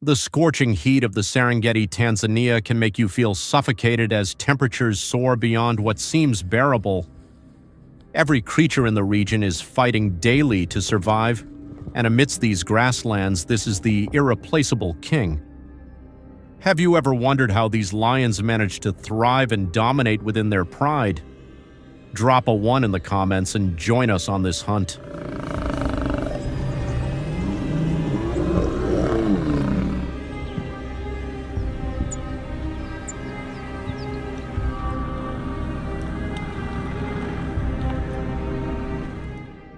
The scorching heat of the Serengeti, Tanzania can make you feel suffocated as temperatures soar beyond what seems bearable. Every creature in the region is fighting daily to survive, and amidst these grasslands, this is the irreplaceable king. Have you ever wondered how these lions manage to thrive and dominate within their pride? Drop a 1 in the comments and join us on this hunt.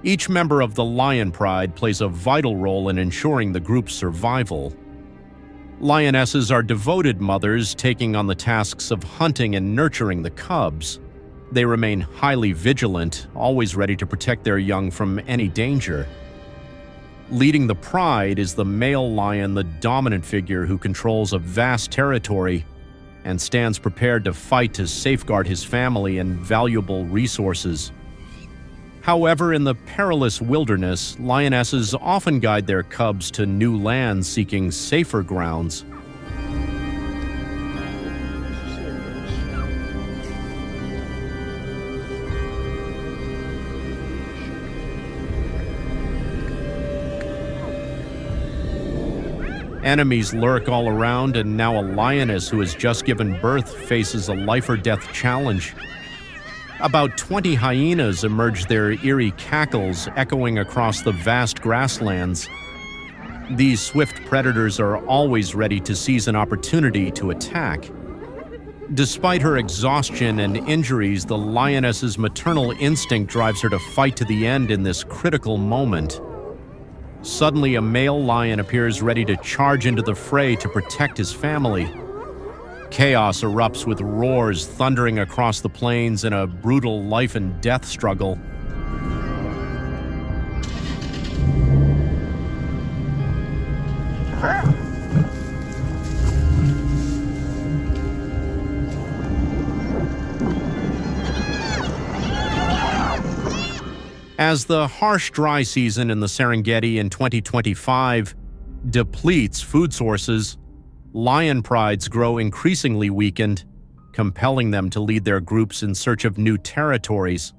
Each member of the lion pride plays a vital role in ensuring the group's survival. Lionesses are devoted mothers, taking on the tasks of hunting and nurturing the cubs. They remain highly vigilant, always ready to protect their young from any danger. Leading the pride is the male lion, the dominant figure who controls a vast territory and stands prepared to fight to safeguard his family and valuable resources. However, in the perilous wilderness, lionesses often guide their cubs to new lands seeking safer grounds. Enemies lurk all around, and now a lioness who has just given birth faces a life-or-death challenge. About 20 hyenas emerge, their eerie cackles echoing across the vast grasslands. These swift predators are always ready to seize an opportunity to attack. Despite her exhaustion and injuries, the lioness's maternal instinct drives her to fight to the end in this critical moment. Suddenly, a male lion appears ready to charge into the fray to protect his family. Chaos erupts with roars thundering across the plains in a brutal life-and-death struggle. As the harsh dry season in the Serengeti in 2025 depletes food sources, lion prides grow increasingly weakened, compelling them to lead their groups in search of new territories.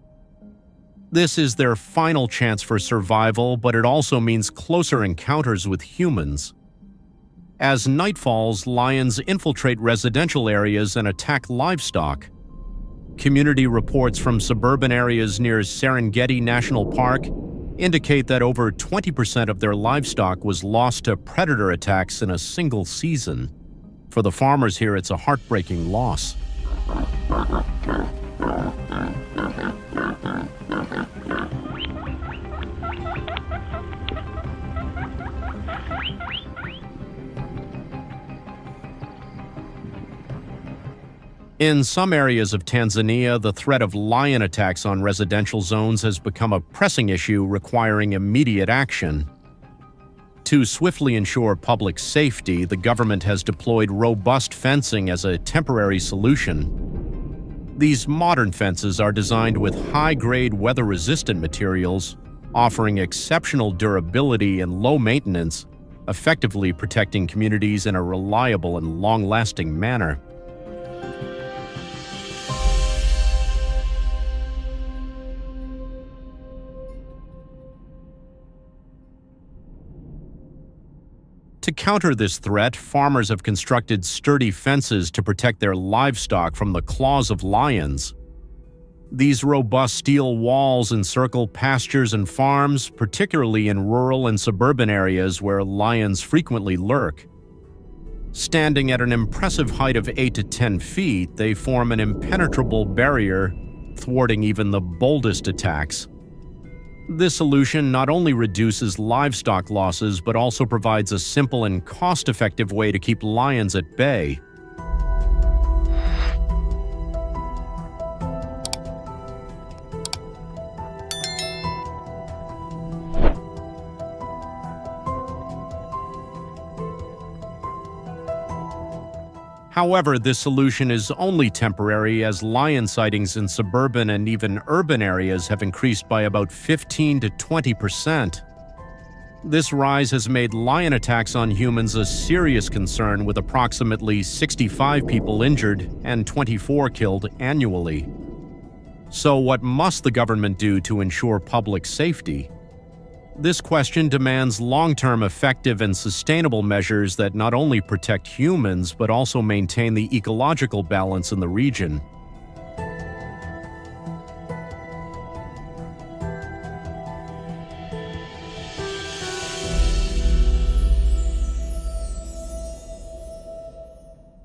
This is their final chance for survival, but it also means closer encounters with humans. As night falls, lions infiltrate residential areas and attack livestock. Community reports from suburban areas near Serengeti National Park indicate that over 20% of their livestock was lost to predator attacks in a single season. For the farmers here, it's a heartbreaking loss. In some areas of Tanzania, the threat of lion attacks on residential zones has become a pressing issue requiring immediate action. To swiftly ensure public safety, the government has deployed robust fencing as a temporary solution. These modern fences are designed with high-grade weather-resistant materials, offering exceptional durability and low maintenance, effectively protecting communities in a reliable and long-lasting manner. To counter this threat, farmers have constructed sturdy fences to protect their livestock from the claws of lions. These robust steel walls encircle pastures and farms, particularly in rural and suburban areas where lions frequently lurk. Standing at an impressive height of 8 to 10 feet, they form an impenetrable barrier, thwarting even the boldest attacks. This solution not only reduces livestock losses, but also provides a simple and cost-effective way to keep lions at bay. However, this solution is only temporary, as lion sightings in suburban and even urban areas have increased by about 15 to 20%. This rise has made lion attacks on humans a serious concern, with approximately 65 people injured and 24 killed annually. So what must the government do to ensure public safety? This question demands long-term effective and sustainable measures that not only protect humans but also maintain the ecological balance in the region.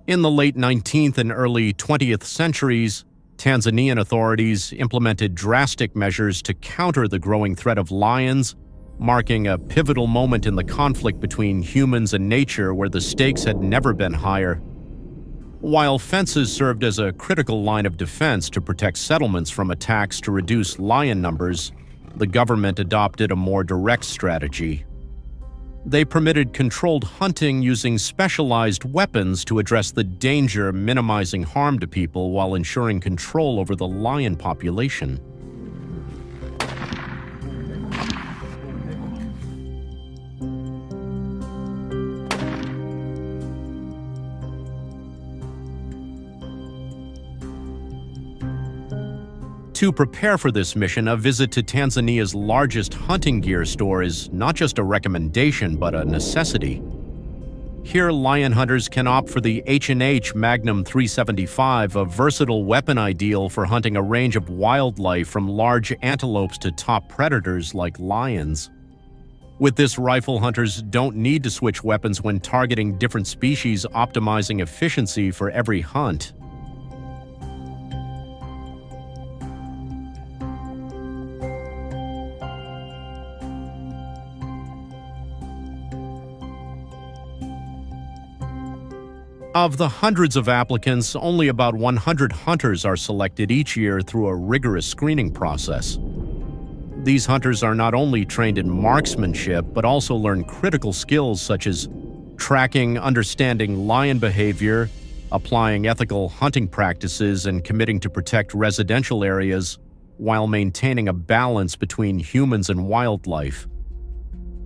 In the late 19th and early 20th centuries, Tanzanian authorities implemented drastic measures to counter the growing threat of lions, marking a pivotal moment in the conflict between humans and nature where the stakes had never been higher. While fences served as a critical line of defense to protect settlements from attacks to reduce lion numbers, the government adopted a more direct strategy. They permitted controlled hunting using specialized weapons to address the danger, minimizing harm to people while ensuring control over the lion population. To prepare for this mission, a visit to Tanzania's largest hunting gear store is not just a recommendation, but a necessity. Here, lion hunters can opt for the H&H Magnum 375, a versatile weapon ideal for hunting a range of wildlife from large antelopes to top predators like lions. With this rifle, hunters don't need to switch weapons when targeting different species, optimizing efficiency for every hunt. Of the hundreds of applicants, only about 100 hunters are selected each year through a rigorous screening process. These hunters are not only trained in marksmanship, but also learn critical skills such as tracking, understanding lion behavior, applying ethical hunting practices, and committing to protect residential areas while maintaining a balance between humans and wildlife.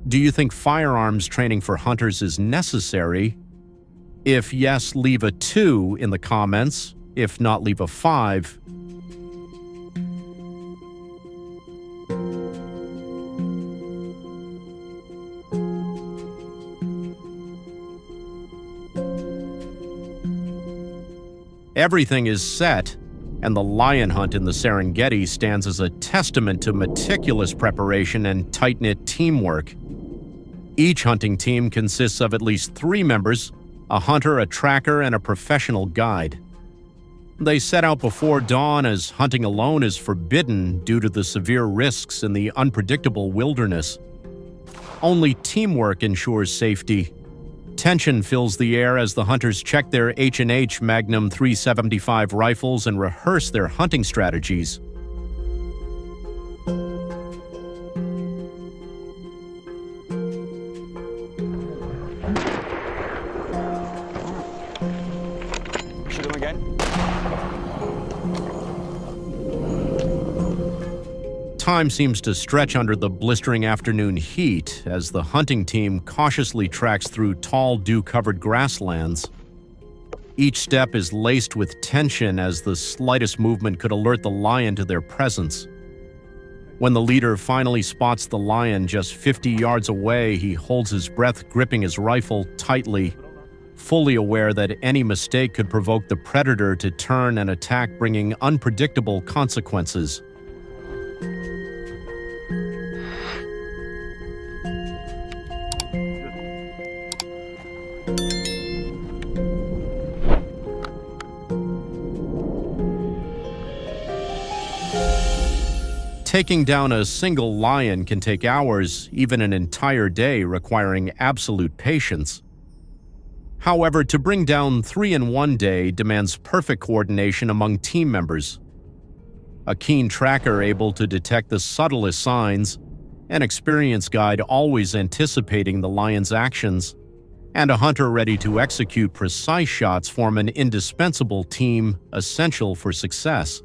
Do you think firearms training for hunters is necessary? If yes, leave a 2 in the comments. If not, leave a 5. Everything is set, and the lion hunt in the Serengeti stands as a testament to meticulous preparation and tight-knit teamwork. Each hunting team consists of at least 3 members: a hunter, a tracker, and a professional guide. They set out before dawn, as hunting alone is forbidden due to the severe risks in the unpredictable wilderness. Only teamwork ensures safety. Tension fills the air as the hunters check their H&H Magnum 375 rifles and rehearse their hunting strategies. Time seems to stretch under the blistering afternoon heat as the hunting team cautiously tracks through tall, dew-covered grasslands. Each step is laced with tension, as the slightest movement could alert the lion to their presence. When the leader finally spots the lion just 50 yards away, he holds his breath, gripping his rifle tightly, fully aware that any mistake could provoke the predator to turn and attack, bringing unpredictable consequences. Taking down a single lion can take hours, even an entire day, requiring absolute patience. However, to bring down 3 in one day demands perfect coordination among team members. A keen tracker able to detect the subtlest signs, an experienced guide always anticipating the lion's actions, and a hunter ready to execute precise shots form an indispensable team essential for success.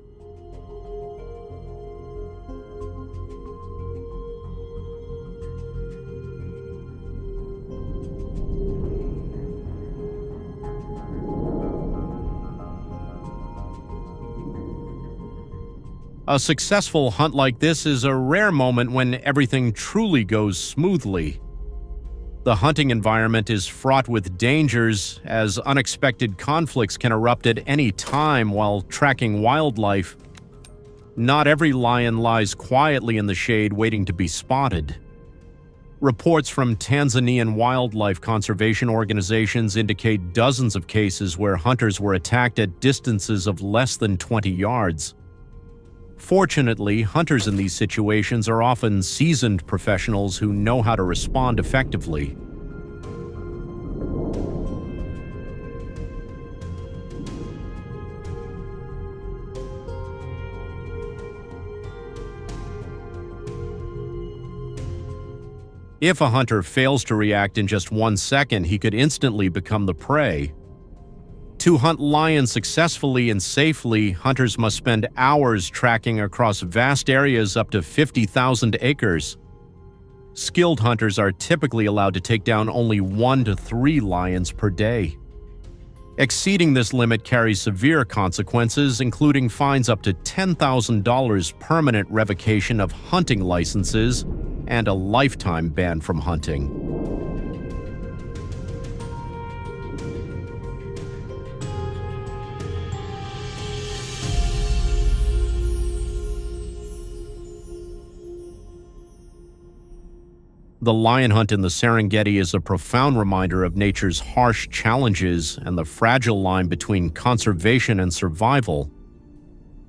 A successful hunt like this is a rare moment when everything truly goes smoothly. The hunting environment is fraught with dangers, as unexpected conflicts can erupt at any time while tracking wildlife. Not every lion lies quietly in the shade waiting to be spotted. Reports from Tanzanian wildlife conservation organizations indicate dozens of cases where hunters were attacked at distances of less than 20 yards. Fortunately, hunters in these situations are often seasoned professionals who know how to respond effectively. If a hunter fails to react in just 1 second, he could instantly become the prey. To hunt lions successfully and safely, hunters must spend hours tracking across vast areas up to 50,000 acres. Skilled hunters are typically allowed to take down only 1 to 3 lions per day. Exceeding this limit carries severe consequences, including fines up to $10,000, permanent revocation of hunting licenses, and a lifetime ban from hunting. The lion hunt in the Serengeti is a profound reminder of nature's harsh challenges and the fragile line between conservation and survival.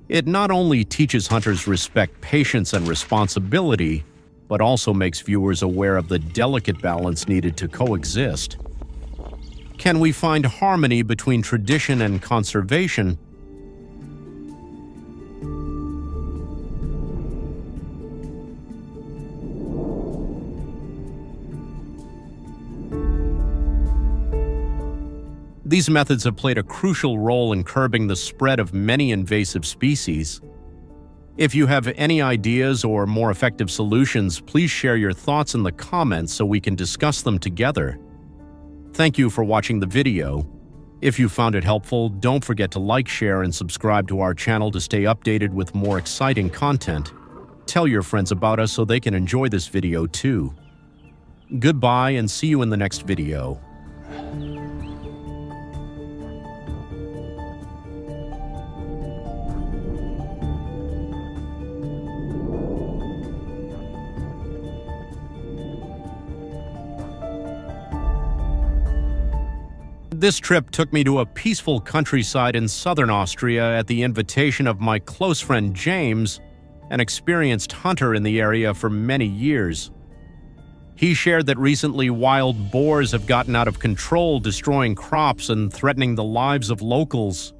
It not only teaches hunters respect, patience, and responsibility, but also makes viewers aware of the delicate balance needed to coexist. Can we find harmony between tradition and conservation? These methods have played a crucial role in curbing the spread of many invasive species. If you have any ideas or more effective solutions, please share your thoughts in the comments so we can discuss them together. Thank you for watching the video. If you found it helpful, don't forget to like, share, and subscribe to our channel to stay updated with more exciting content. Tell your friends about us so they can enjoy this video too. Goodbye and see you in the next video. This trip took me to a peaceful countryside in southern Austria at the invitation of my close friend James, an experienced hunter in the area for many years. He shared that recently wild boars have gotten out of control, destroying crops and threatening the lives of locals.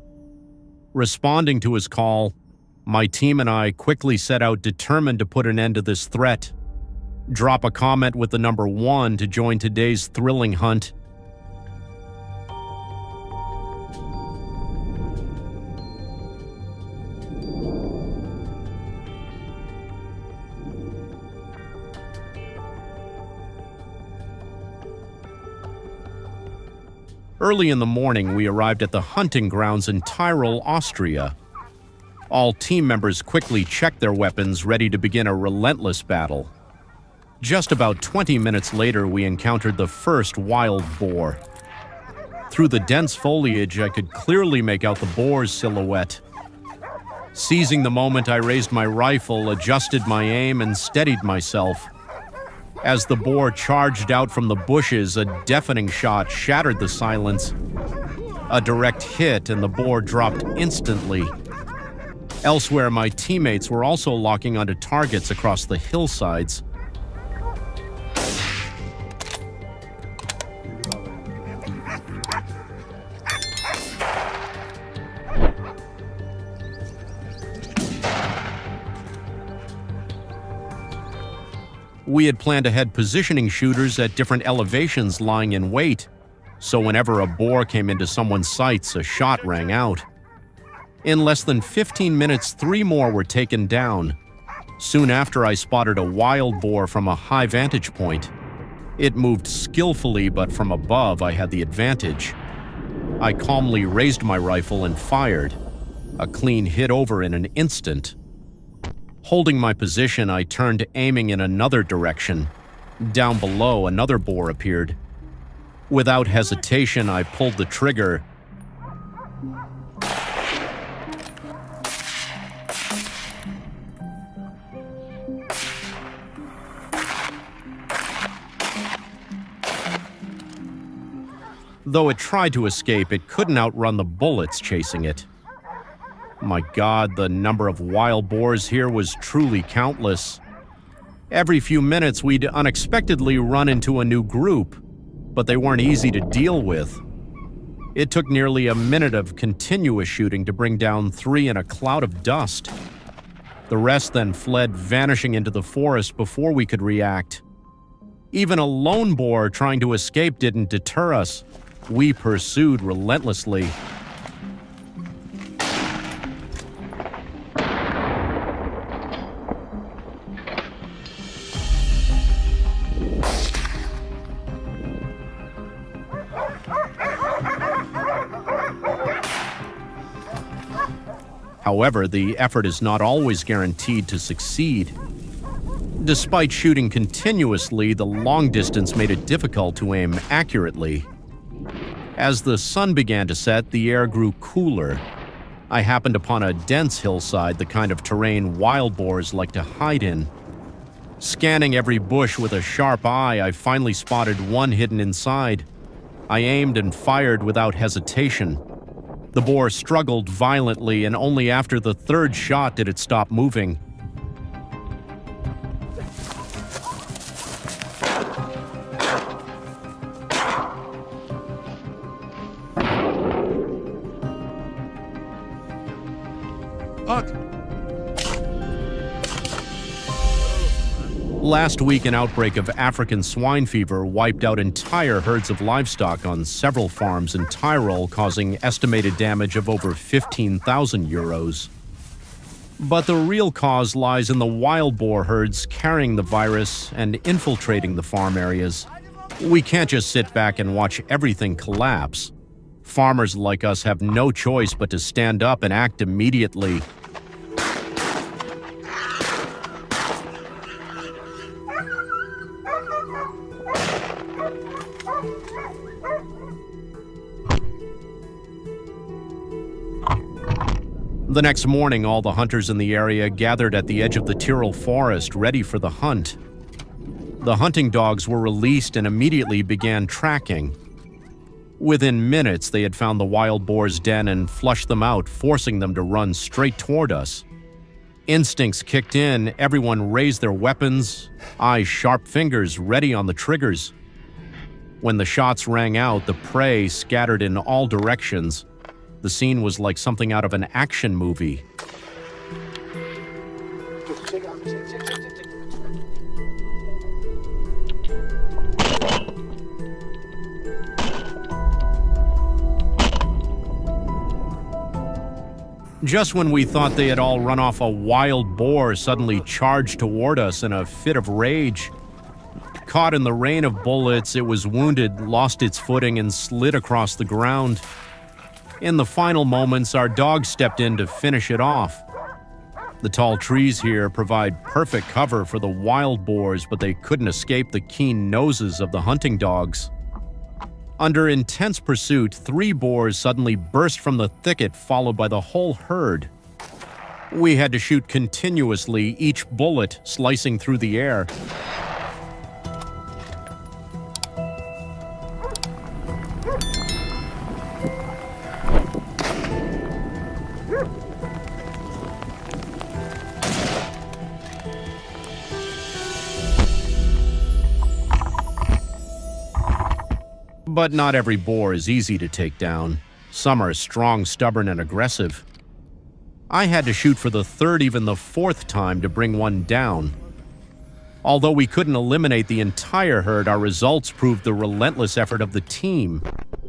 Responding to his call, my team and I quickly set out determined to put an end to this threat. Drop a comment with the number 1 to join today's thrilling hunt. Early in the morning, we arrived at the hunting grounds in Tyrol, Austria. All team members quickly checked their weapons, ready to begin a relentless battle. Just about 20 minutes later, we encountered the first wild boar. Through the dense foliage, I could clearly make out the boar's silhouette. Seizing the moment, I raised my rifle, adjusted my aim, and steadied myself. As the boar charged out from the bushes, a deafening shot shattered the silence. A direct hit, and the boar dropped instantly. Elsewhere, my teammates were also locking onto targets across the hillsides. We had planned to head positioning shooters at different elevations lying in wait, so whenever a boar came into someone's sights, a shot rang out. In less than 15 minutes, 3 more were taken down. Soon after, I spotted a wild boar from a high vantage point. It moved skillfully, but from above, I had the advantage. I calmly raised my rifle and fired. A clean hit over in an instant. Holding my position, I turned, aiming in another direction. Down below, another boar appeared. Without hesitation, I pulled the trigger. Though it tried to escape, it couldn't outrun the bullets chasing it. My God, the number of wild boars here was truly countless. Every few minutes, we'd unexpectedly run into a new group, but they weren't easy to deal with. It took nearly a minute of continuous shooting to bring down 3 in a cloud of dust. The rest then fled, vanishing into the forest before we could react. Even a lone boar trying to escape didn't deter us. We pursued relentlessly. However, the effort is not always guaranteed to succeed. Despite shooting continuously, the long distance made it difficult to aim accurately. As the sun began to set, the air grew cooler. I happened upon a dense hillside, the kind of terrain wild boars like to hide in. Scanning every bush with a sharp eye, I finally spotted one hidden inside. I aimed and fired without hesitation. The boar struggled violently, and only after the third shot did it stop moving. Last week, an outbreak of African swine fever wiped out entire herds of livestock on several farms in Tyrol, causing estimated damage of over 15,000 euros. But the real cause lies in the wild boar herds carrying the virus and infiltrating the farm areas. We can't just sit back and watch everything collapse. Farmers like us have no choice but to stand up and act immediately. The next morning, all the hunters in the area gathered at the edge of the Tyrol forest, ready for the hunt. The hunting dogs were released and immediately began tracking. Within minutes, they had found the wild boar's den and flushed them out, forcing them to run straight toward us. Instincts kicked in, everyone raised their weapons, eyes sharp, fingers ready on the triggers. When the shots rang out, the prey scattered in all directions. The scene was like something out of an action movie. Just when we thought they had all run off, a wild boar suddenly charged toward us in a fit of rage. Caught in the rain of bullets, it was wounded, lost its footing, and slid across the ground. In the final moments, our dogs stepped in to finish it off. The tall trees here provide perfect cover for the wild boars, but they couldn't escape the keen noses of the hunting dogs. Under intense pursuit, 3 boars suddenly burst from the thicket, followed by the whole herd. We had to shoot continuously, each bullet slicing through the air. But not every boar is easy to take down. Some are strong, stubborn, and aggressive. I had to shoot for the third, even the fourth time to bring one down. Although we couldn't eliminate the entire herd, our results proved the relentless effort of the team.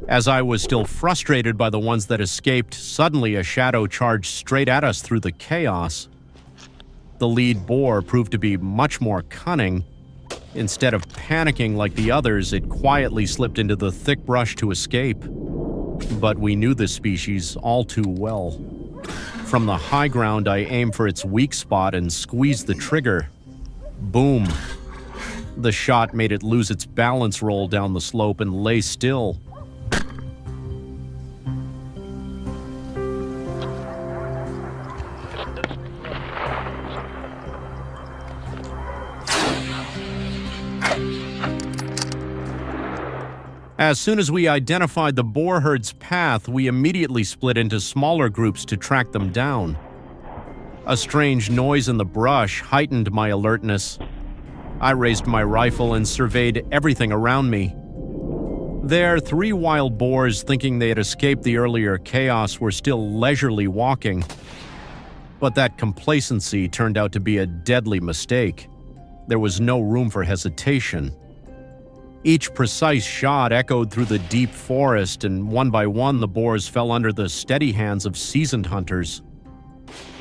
As I was still frustrated by the ones that escaped, suddenly a shadow charged straight at us through the chaos. The lead boar proved to be much more cunning. Instead of panicking like the others, it quietly slipped into the thick brush to escape. But we knew this species all too well. From the high ground, I aimed for its weak spot and squeezed the trigger. Boom. The shot made it lose its balance roll down the slope and lay still. As soon as we identified the boar herd's path, we immediately split into smaller groups to track them down. A strange noise in the brush heightened my alertness. I raised my rifle and surveyed everything around me. There, 3 wild boars, thinking they had escaped the earlier chaos, were still leisurely walking. But that complacency turned out to be a deadly mistake. There was no room for hesitation. Each precise shot echoed through the deep forest, and one by one the boars fell under the steady hands of seasoned hunters.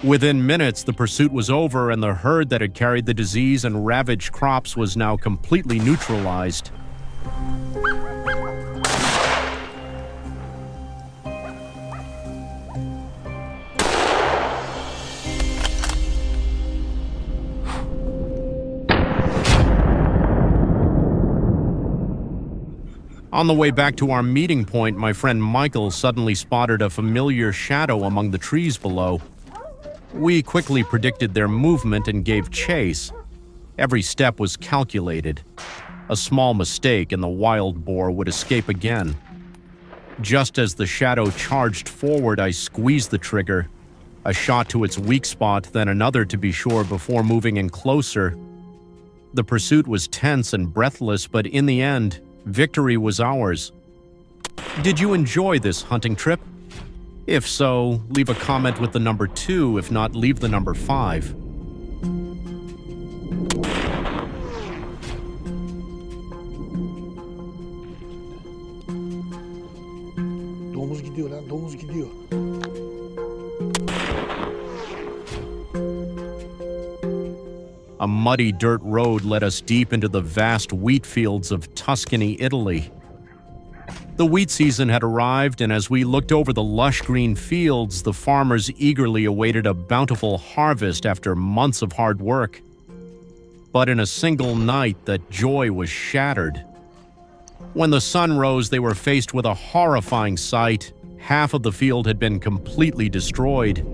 Within minutes, the pursuit was over, and the herd that had carried the disease and ravaged crops was now completely neutralized. On the way back to our meeting point, my friend Michael suddenly spotted a familiar shadow among the trees below. We quickly predicted their movement and gave chase. Every step was calculated. A small mistake and the wild boar would escape again. Just as the shadow charged forward, I squeezed the trigger. A shot to its weak spot, then another to be sure before moving in closer. The pursuit was tense and breathless, but in the end, victory was ours. Did you enjoy this hunting trip? If so, leave a comment with the number 2. If not, leave the number 5. Domuz gidiyor lan, domuz gidiyor. A muddy dirt road led us deep into the vast wheat fields of Tuscany, Italy. The wheat season had arrived, and as we looked over the lush green fields, the farmers eagerly awaited a bountiful harvest after months of hard work. But in a single night, that joy was shattered. When the sun rose, they were faced with a horrifying sight. Half of the field had been completely destroyed.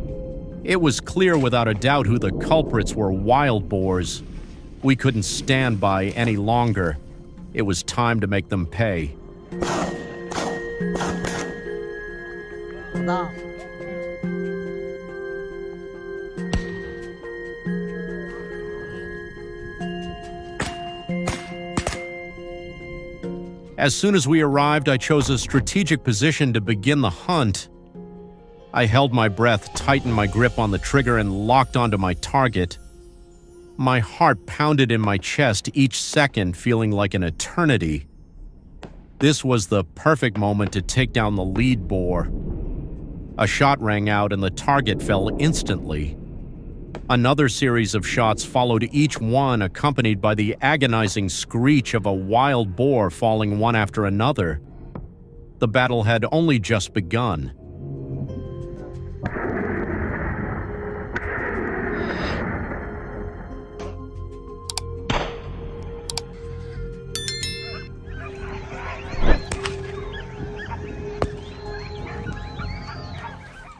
It was clear without a doubt who the culprits were: wild boars. We couldn't stand by any longer. It was time to make them pay. Now. As soon as we arrived, I chose a strategic position to begin the hunt. I held my breath, tightened my grip on the trigger, and locked onto my target. My heart pounded in my chest, each second feeling like an eternity. This was the perfect moment to take down the lead boar. A shot rang out and the target fell instantly. Another series of shots followed, each one accompanied by the agonizing screech of a wild boar falling one after another. The battle had only just begun.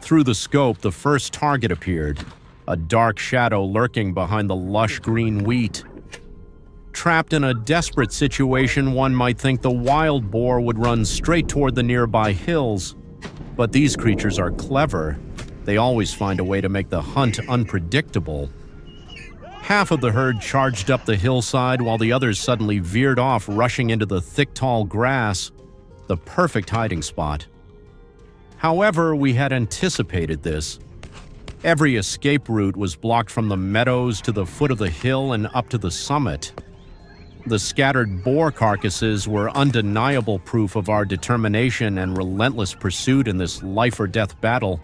Through the scope, the first target appeared, a dark shadow lurking behind the lush green wheat. Trapped in a desperate situation, one might think the wild boar would run straight toward the nearby hills. But these creatures are clever. They always find a way to make the hunt unpredictable. Half of the herd charged up the hillside while the others suddenly veered off, rushing into the thick, tall grass, the perfect hiding spot. However, we had anticipated this. Every escape route was blocked from the meadows to the foot of the hill and up to the summit. The scattered boar carcasses were undeniable proof of our determination and relentless pursuit in this life-or-death battle.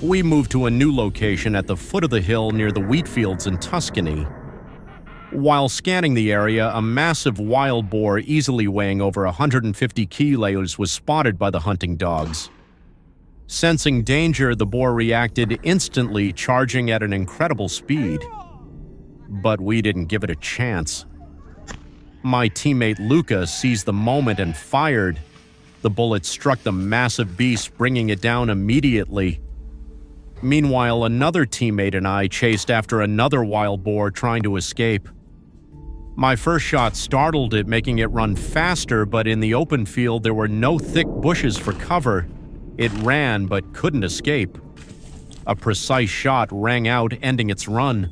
We moved to a new location at the foot of the hill near the wheat fields in Tuscany. While scanning the area, a massive wild boar easily weighing over 150 kilos was spotted by the hunting dogs. Sensing danger, the boar reacted instantly, charging at an incredible speed. But we didn't give it a chance. My teammate Luca seized the moment and fired. The bullet struck the massive beast, bringing it down immediately. Meanwhile, another teammate and I chased after another wild boar trying to escape. My first shot startled it, making it run faster, but in the open field there were no thick bushes for cover. It ran but couldn't escape. A precise shot rang out, ending its run.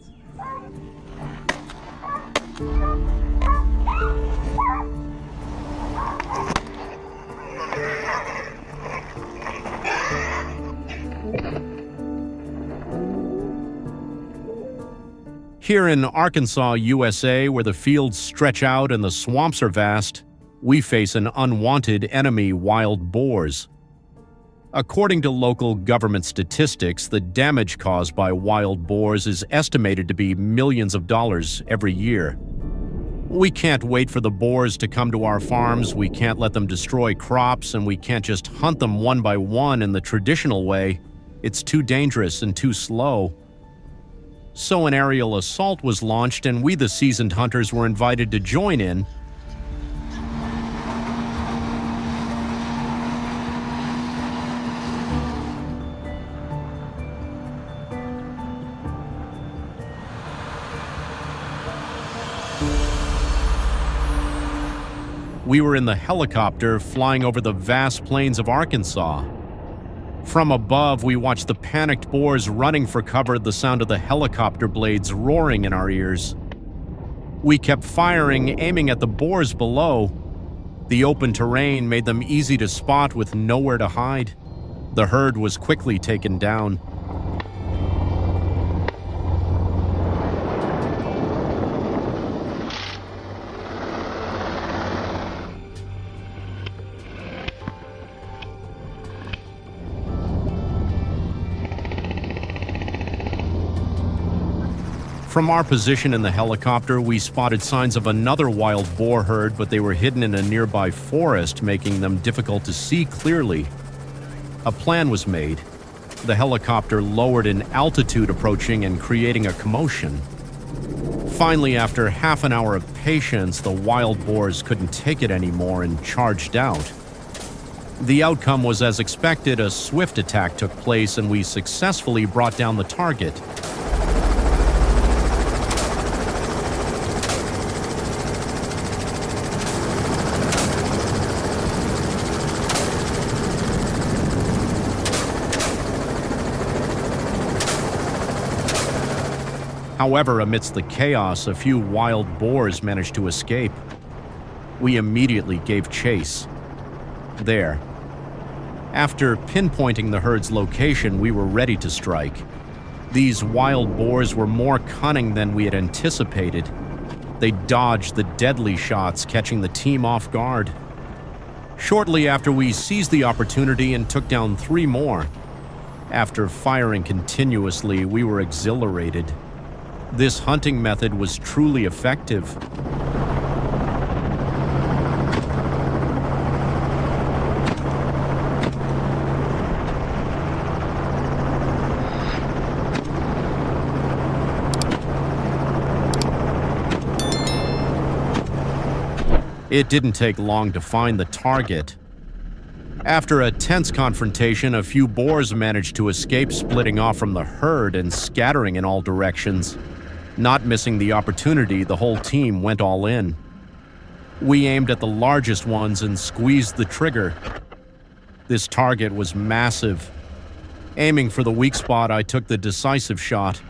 Here in Arkansas, USA, where the fields stretch out and the swamps are vast, we face an unwanted enemy, wild boars. According to local government statistics, the damage caused by wild boars is estimated to be millions of dollars every year. We can't wait for the boars to come to our farms, we can't let them destroy crops, and we can't just hunt them one by one in the traditional way. It's too dangerous and too slow. So an aerial assault was launched, and we, the seasoned hunters, were invited to join in. We were in the helicopter flying over the vast plains of Arkansas. From above, we watched the panicked boars running for cover, the sound of the helicopter blades roaring in our ears. We kept firing, aiming at the boars below. The open terrain made them easy to spot with nowhere to hide. The herd was quickly taken down. From our position in the helicopter, we spotted signs of another wild boar herd, but they were hidden in a nearby forest, making them difficult to see clearly. A plan was made. The helicopter lowered in altitude, approaching and creating a commotion. Finally, after half an hour of patience, the wild boars couldn't take it anymore and charged out. The outcome was as expected. A swift attack took place, and we successfully brought down the target. However, amidst the chaos, a few wild boars managed to escape. We immediately gave chase. There. After pinpointing the herd's location, we were ready to strike. These wild boars were more cunning than we had anticipated. They dodged the deadly shots, catching the team off guard. Shortly after, we seized the opportunity and took down 3 more. After firing continuously, we were exhilarated. This hunting method was truly effective. It didn't take long to find the target. After a tense confrontation, a few boars managed to escape, splitting off from the herd and scattering in all directions. Not missing the opportunity, the whole team went all in. We aimed at the largest ones and squeezed the trigger. This target was massive. Aiming for the weak spot, I took the decisive shot.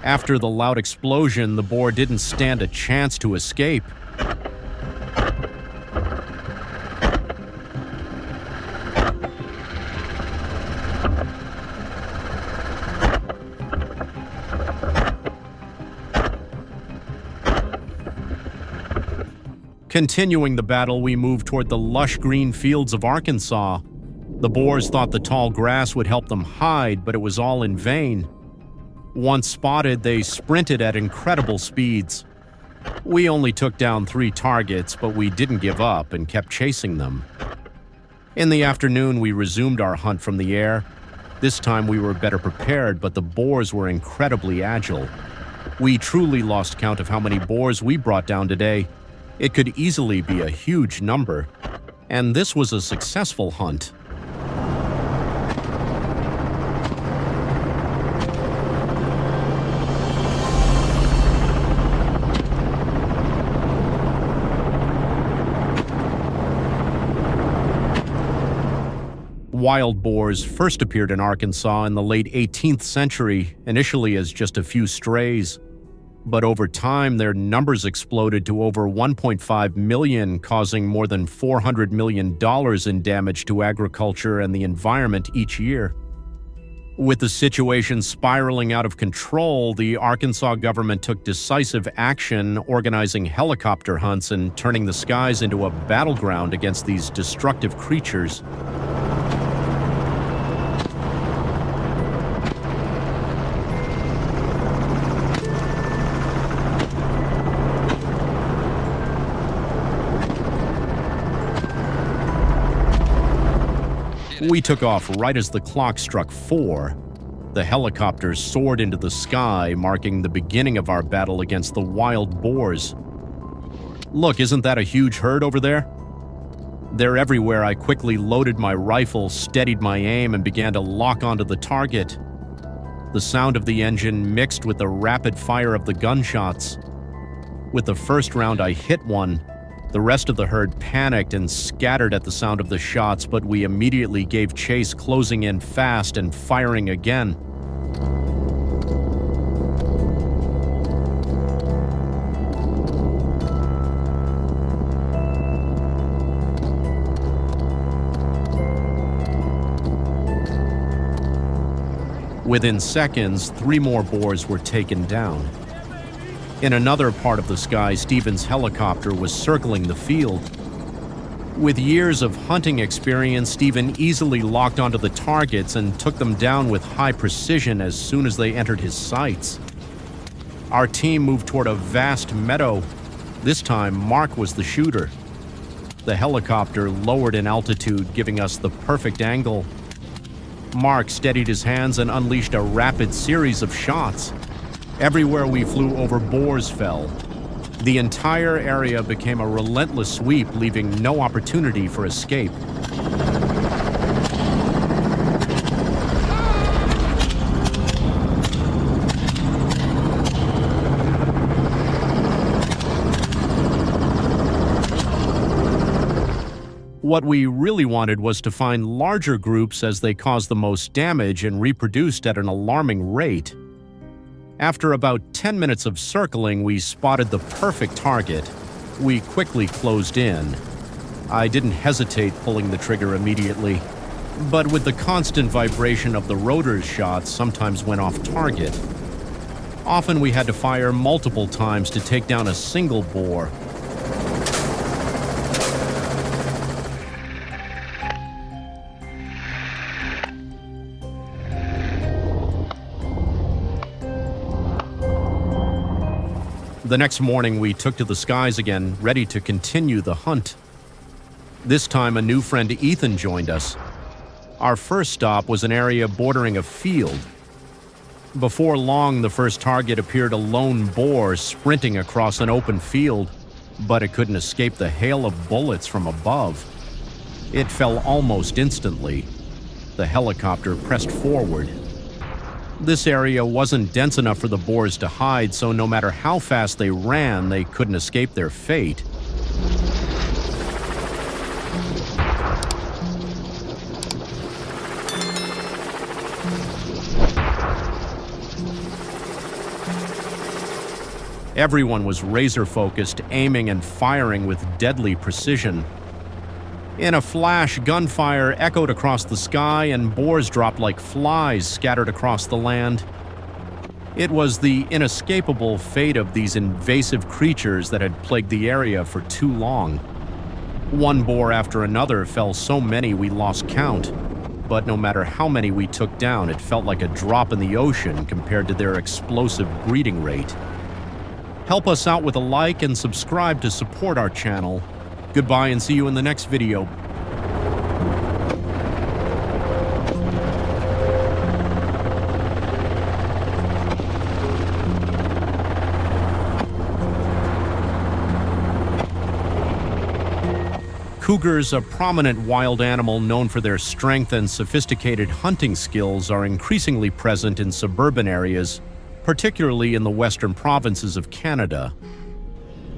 After the loud explosion, the boar didn't stand a chance to escape. Continuing the battle, we moved toward the lush green fields of Arkansas. The boars thought the tall grass would help them hide, but it was all in vain. Once spotted, they sprinted at incredible speeds. We only took down 3 targets, but we didn't give up and kept chasing them. In the afternoon, we resumed our hunt from the air. This time we were better prepared, but the boars were incredibly agile. We truly lost count of how many boars we brought down today. It could easily be a huge number. And this was a successful hunt. Wild boars first appeared in Arkansas in the late 18th century, initially as just a few strays. But over time, their numbers exploded to over 1.5 million, causing more than $400 million in damage to agriculture and the environment each year. With the situation spiraling out of control, the Arkansas government took decisive action, organizing helicopter hunts and turning the skies into a battleground against these destructive creatures. We took off right as the clock struck 4. The helicopters soared into the sky, marking the beginning of our battle against the wild boars. Look, isn't that a huge herd over there? They're everywhere. I quickly loaded my rifle, steadied my aim, and began to lock onto the target. The sound of the engine mixed with the rapid fire of the gunshots. With the first round, I hit one. The rest of the herd panicked and scattered at the sound of the shots, but we immediately gave chase, closing in fast and firing again. Within seconds, 3 more boars were taken down. In another part of the sky, Stephen's helicopter was circling the field. With years of hunting experience, Stephen easily locked onto the targets and took them down with high precision as soon as they entered his sights. Our team moved toward a vast meadow. This time, Mark was the shooter. The helicopter lowered in altitude, giving us the perfect angle. Mark steadied his hands and unleashed a rapid series of shots. Everywhere we flew over, boars fell. The entire area became a relentless sweep, leaving no opportunity for escape. What we really wanted was to find larger groups, as they caused the most damage and reproduced at an alarming rate. After about 10 minutes of circling, we spotted the perfect target. We quickly closed in. I didn't hesitate pulling the trigger immediately, but with the constant vibration of the rotor's shots, sometimes went off target. Often we had to fire multiple times to take down a single boar. The next morning, we took to the skies again, ready to continue the hunt. This time, a new friend, Ethan, joined us. Our first stop was an area bordering a field. Before long, the first target appeared, a lone boar sprinting across an open field, but it couldn't escape the hail of bullets from above. It fell almost instantly. The helicopter pressed forward. This area wasn't dense enough for the boars to hide, so no matter how fast they ran, they couldn't escape their fate. Everyone was razor-focused, aiming and firing with deadly precision. In a flash, gunfire echoed across the sky and boars dropped like flies scattered across the land. It was the inescapable fate of these invasive creatures that had plagued the area for too long. One boar after another fell, so many we lost count. but no matter how many we took down, it felt like a drop in the ocean compared to their explosive breeding rate. Help us out with a like and subscribe to support our channel. Goodbye and see you in the next video. Cougars, a prominent wild animal known for their strength and sophisticated hunting skills, are increasingly present in suburban areas, particularly in the western provinces of Canada.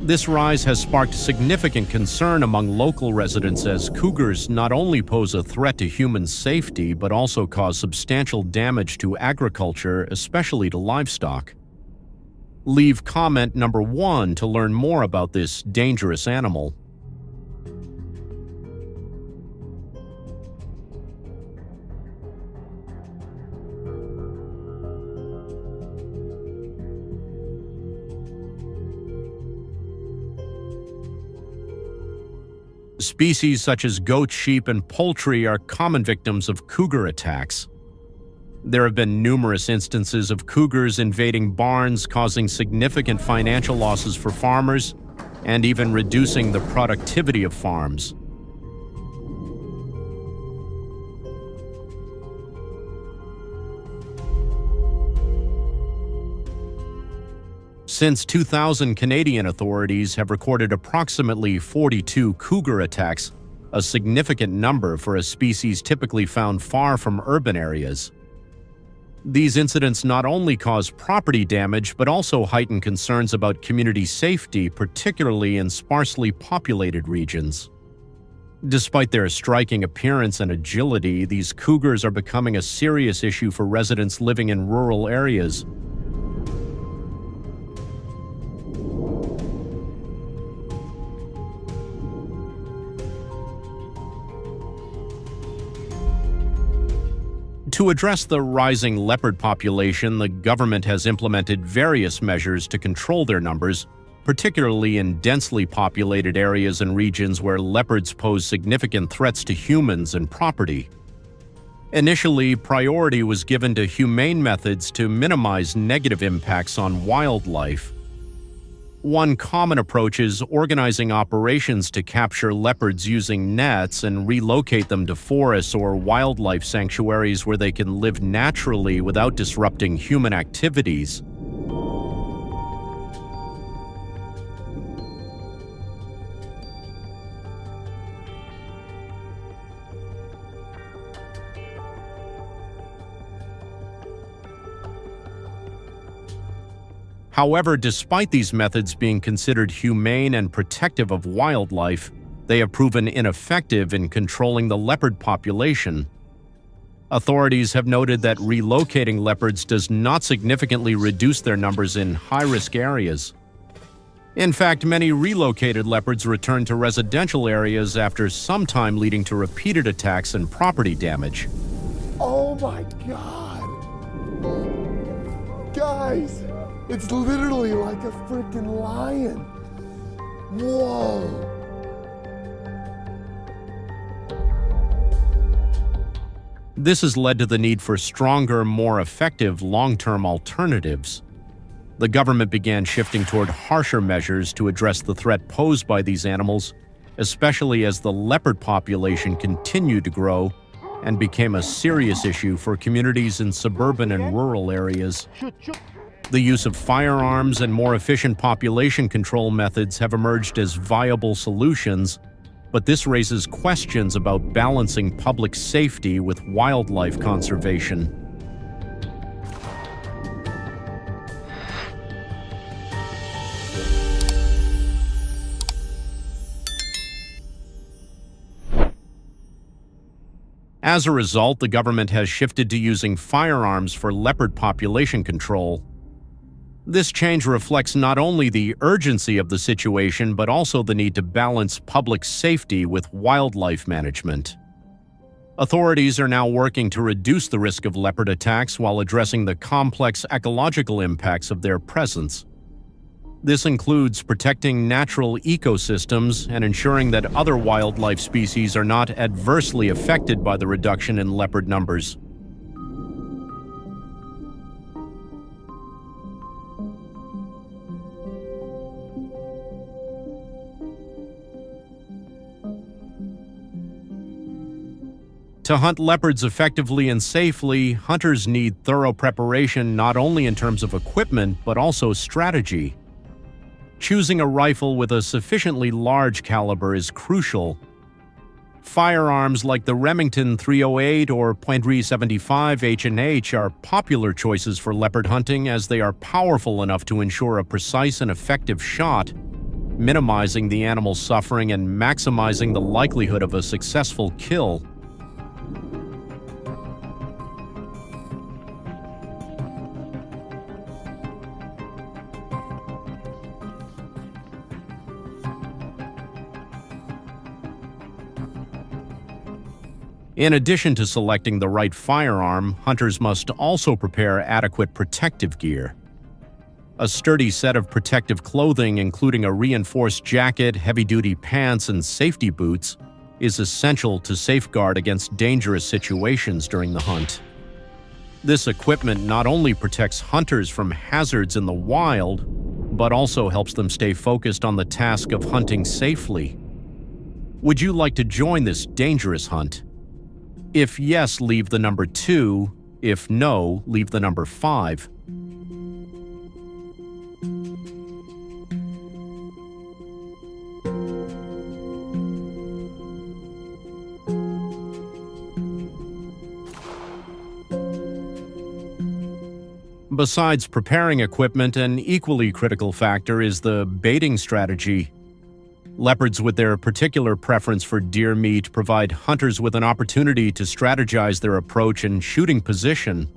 This rise has sparked significant concern among local residents as cougars not only pose a threat to human safety but also cause substantial damage to agriculture, especially to livestock. Leave comment number 1 to learn more about this dangerous animal. Species such as goats, sheep, and poultry are common victims of cougar attacks. There have been numerous instances of cougars invading barns, causing significant financial losses for farmers and even reducing the productivity of farms. Since 2000, Canadian authorities have recorded approximately 42 cougar attacks, a significant number for a species typically found far from urban areas. These incidents not only cause property damage but also heighten concerns about community safety, particularly in sparsely populated regions. Despite their striking appearance and agility, these cougars are becoming a serious issue for residents living in rural areas. To address the rising leopard population, the government has implemented various measures to control their numbers, particularly in densely populated areas and regions where leopards pose significant threats to humans and property. Initially, priority was given to humane methods to minimize negative impacts on wildlife. One common approach is organizing operations to capture leopards using nets and relocate them to forests or wildlife sanctuaries where they can live naturally without disrupting human activities. However, despite these methods being considered humane and protective of wildlife, they have proven ineffective in controlling the leopard population. Authorities have noted that relocating leopards does not significantly reduce their numbers in high-risk areas. In fact, many relocated leopards return to residential areas after some time, leading to repeated attacks and property damage. Oh my God! Guys, it's literally like a freaking lion. Whoa! This has led to the need for stronger, more effective long-term alternatives. The government began shifting toward harsher measures to address the threat posed by these animals, especially as the leopard population continued to grow and became a serious issue for communities in suburban and rural areas. The use of firearms and more efficient population control methods have emerged as viable solutions, but this raises questions about balancing public safety with wildlife conservation. As a result, the government has shifted to using firearms for leopard population control. This change reflects not only the urgency of the situation, but also the need to balance public safety with wildlife management. Authorities are now working to reduce the risk of leopard attacks while addressing the complex ecological impacts of their presence. This includes protecting natural ecosystems and ensuring that other wildlife species are not adversely affected by the reduction in leopard numbers. To hunt leopards effectively and safely, hunters need thorough preparation not only in terms of equipment but also strategy. Choosing a rifle with a sufficiently large caliber is crucial. Firearms like the Remington 308 or .375 H&H are popular choices for leopard hunting as they are powerful enough to ensure a precise and effective shot, minimizing the animal's suffering and maximizing the likelihood of a successful kill. In addition to selecting the right firearm, hunters must also prepare adequate protective gear. A sturdy set of protective clothing, including a reinforced jacket, heavy-duty pants, and safety boots, is essential to safeguard against dangerous situations during the hunt. This equipment not only protects hunters from hazards in the wild, but also helps them stay focused on the task of hunting safely. Would you like to join this dangerous hunt? If yes, leave the number 2. If no, leave the number 5. Besides preparing equipment, an equally critical factor is the baiting strategy. Leopards, with their particular preference for deer meat, provide hunters with an opportunity to strategize their approach and shooting position.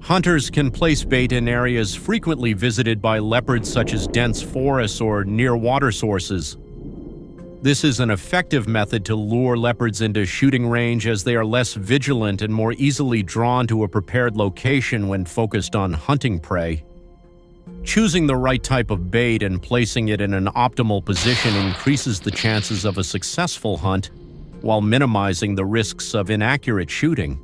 Hunters can place bait in areas frequently visited by leopards such as dense forests or near water sources. This is an effective method to lure leopards into shooting range as they are less vigilant and more easily drawn to a prepared location when focused on hunting prey. Choosing the right type of bait and placing it in an optimal position increases the chances of a successful hunt while minimizing the risks of inaccurate shooting.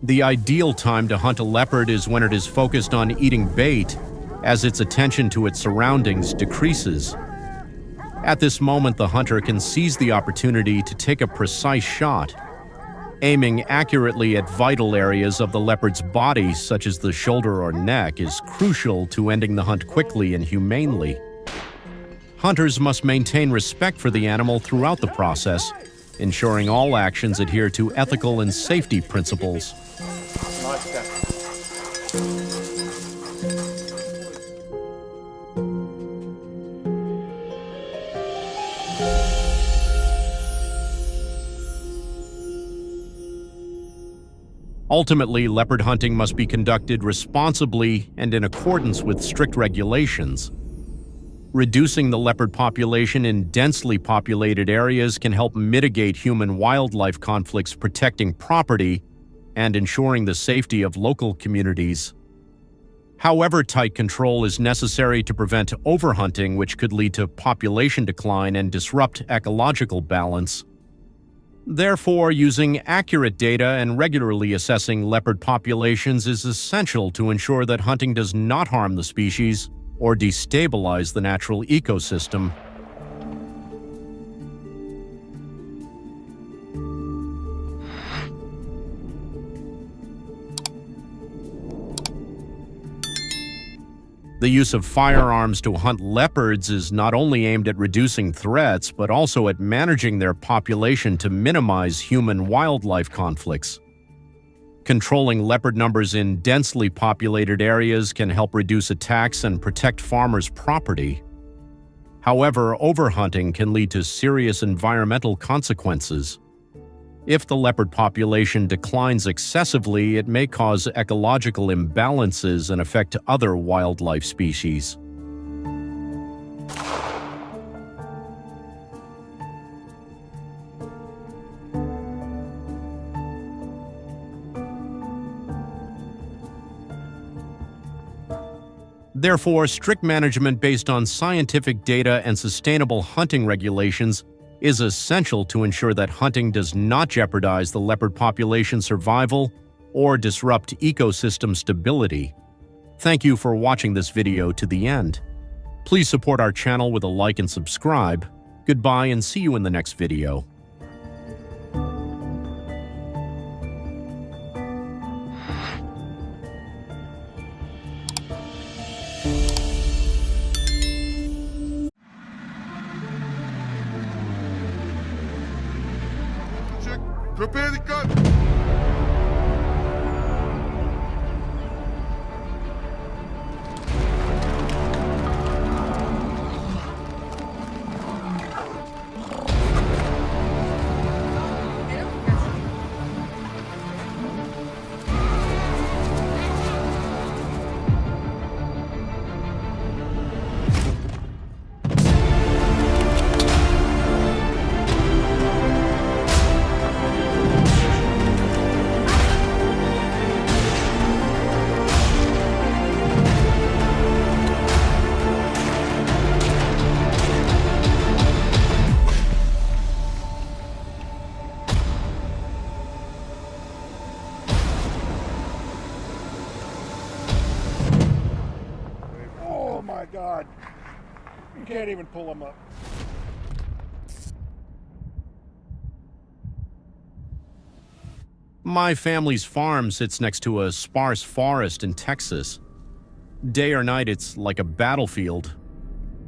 The ideal time to hunt a leopard is when it is focused on eating bait, as its attention to its surroundings decreases. At this moment, the hunter can seize the opportunity to take a precise shot. Aiming accurately at vital areas of the leopard's body, such as the shoulder or neck, is crucial to ending the hunt quickly and humanely. Hunters must maintain respect for the animal throughout the process, ensuring all actions adhere to ethical and safety principles. Ultimately, leopard hunting must be conducted responsibly and in accordance with strict regulations. Reducing the leopard population in densely populated areas can help mitigate human-wildlife conflicts, protecting property and ensuring the safety of local communities. However, tight control is necessary to prevent overhunting, which could lead to population decline and disrupt ecological balance. Therefore, using accurate data and regularly assessing leopard populations is essential to ensure that hunting does not harm the species or destabilize the natural ecosystem. The use of firearms to hunt leopards is not only aimed at reducing threats, but also at managing their population to minimize human-wildlife conflicts. Controlling leopard numbers in densely populated areas can help reduce attacks and protect farmers' property. However, overhunting can lead to serious environmental consequences. If the leopard population declines excessively, it may cause ecological imbalances and affect other wildlife species. Therefore, strict management based on scientific data and sustainable hunting regulations is essential to ensure that hunting does not jeopardize the leopard population survival or disrupt ecosystem stability. Thank you for watching this video to the end. Please support our channel with a like and subscribe. Goodbye and see you in the next video. Prepare the gun! Oh my God! You can't even pull them up. My family's farm sits next to a sparse forest in Texas. Day or night, it's like a battlefield.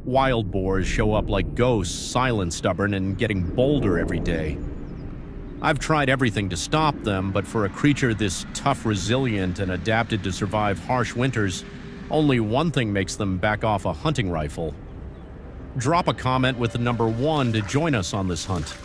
Wild boars show up like ghosts, silent, stubborn, and getting bolder every day. I've tried everything to stop them, but for a creature this tough, resilient, and adapted to survive harsh winters, only one thing makes them back off a hunting rifle. Drop a comment with the number 1 to join us on this hunt.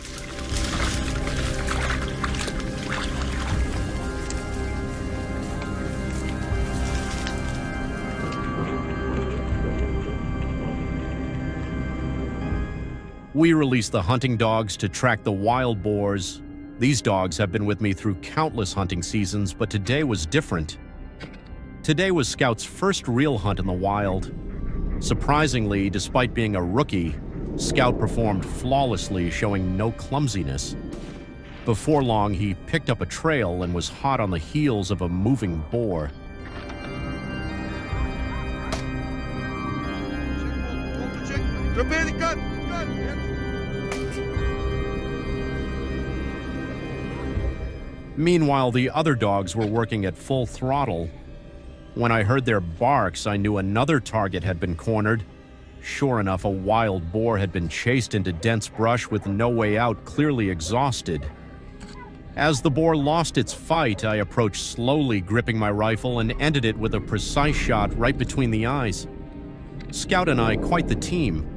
We release the hunting dogs to track the wild boars. These dogs have been with me through countless hunting seasons, but today was different. Today was Scout's first real hunt in the wild. Surprisingly, despite being a rookie, Scout performed flawlessly, showing no clumsiness. Before long, he picked up a trail and was hot on the heels of a moving boar. Prepare the gun! Meanwhile, the other dogs were working at full throttle. When I heard their barks, I knew another target had been cornered. Sure enough, a wild boar had been chased into dense brush with no way out, clearly exhausted. As the boar lost its fight, I approached slowly, gripping my rifle, and ended it with a precise shot right between the eyes. Scout and I, quite the team.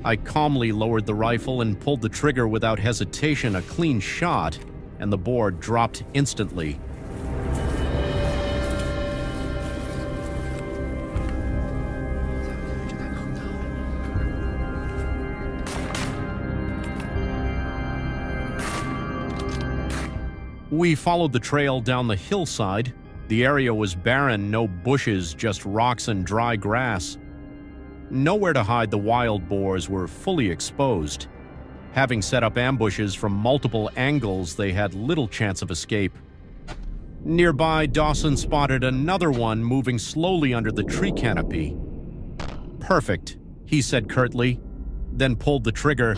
I calmly lowered the rifle and pulled the trigger without hesitation, a clean shot, and the boar dropped instantly. We followed the trail down the hillside. The area was barren, no bushes, just rocks and dry grass. Nowhere to hide, the wild boars were fully exposed. Having set up ambushes from multiple angles, they had little chance of escape. Nearby, Dawson spotted another one moving slowly under the tree canopy. "Perfect," he said curtly, then pulled the trigger.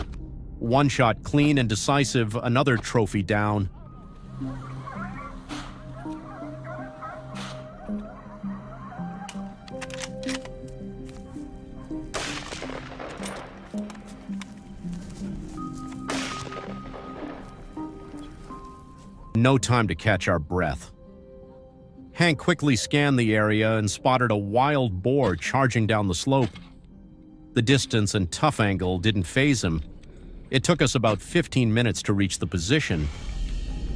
One shot clean and decisive, another trophy down. No time to catch our breath. Hank quickly scanned the area and spotted a wild boar charging down the slope. The distance and tough angle didn't faze him. It took us about 15 minutes to reach the position.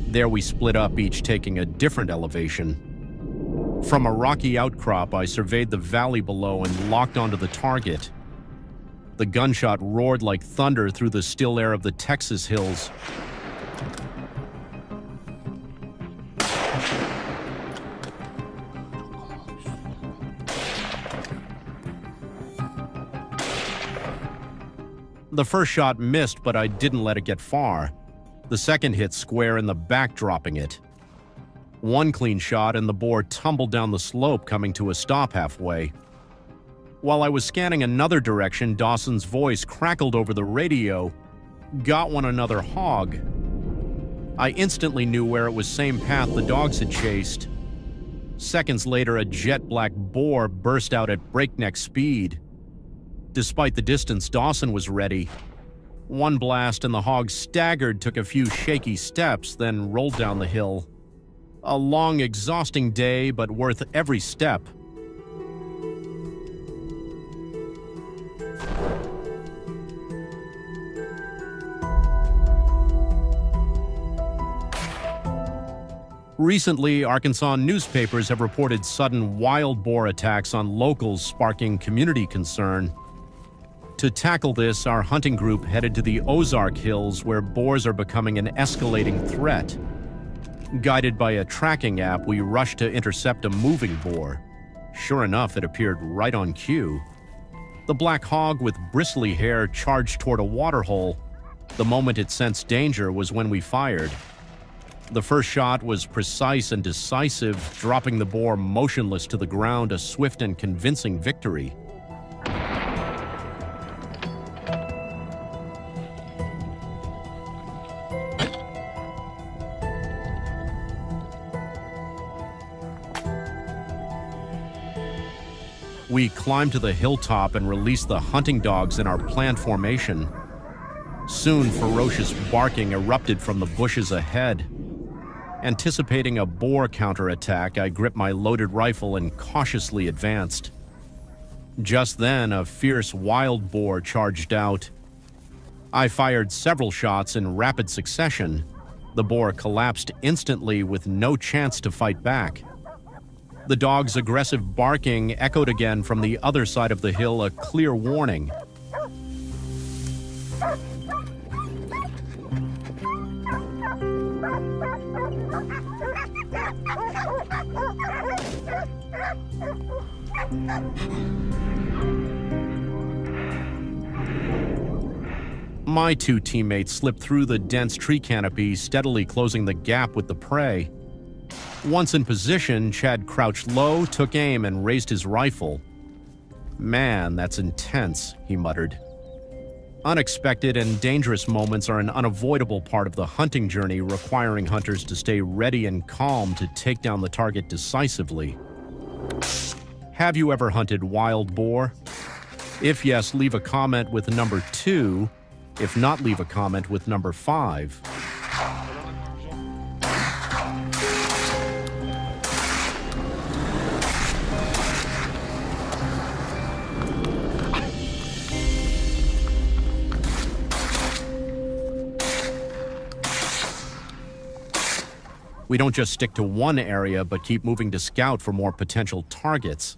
There we split up, each taking a different elevation. From a rocky outcrop, I surveyed the valley below and locked onto the target. The gunshot roared like thunder through the still air of the Texas hills. The first shot missed, but I didn't let it get far. The second hit square in the back, dropping it. One clean shot and the boar tumbled down the slope, coming to a stop halfway. While I was scanning another direction, Dawson's voice crackled over the radio. "Got one another hog." I instantly knew where it was, same path the dogs had chased. Seconds later, a jet black boar burst out at breakneck speed. Despite the distance, Dawson was ready. One blast and the hog staggered, took a few shaky steps, then rolled down the hill. A long, exhausting day, but worth every step. Recently, Arkansas newspapers have reported sudden wild boar attacks on locals, sparking community concern. To tackle this, our hunting group headed to the Ozark Hills, where boars are becoming an escalating threat. Guided by a tracking app, we rushed to intercept a moving boar. Sure enough, it appeared right on cue. The black hog with bristly hair charged toward a waterhole. The moment it sensed danger was when we fired. The first shot was precise and decisive, dropping the boar motionless to the ground, a swift and convincing victory. We climbed to the hilltop and released the hunting dogs in our planned formation. Soon, ferocious barking erupted from the bushes ahead. Anticipating a boar counterattack, I gripped my loaded rifle and cautiously advanced. Just then, a fierce wild boar charged out. I fired several shots in rapid succession. The boar collapsed instantly with no chance to fight back. The dog's aggressive barking echoed again from the other side of the hill, a clear warning. My two teammates slipped through the dense tree canopy, steadily closing the gap with the prey. Once in position, Chad crouched low, took aim, and raised his rifle. "Man, that's intense," he muttered. Unexpected and dangerous moments are an unavoidable part of the hunting journey, requiring hunters to stay ready and calm to take down the target decisively. Have you ever hunted wild boar? If yes, leave a comment with number 2. If not, leave a comment with number 5. We don't just stick to one area, but keep moving to scout for more potential targets.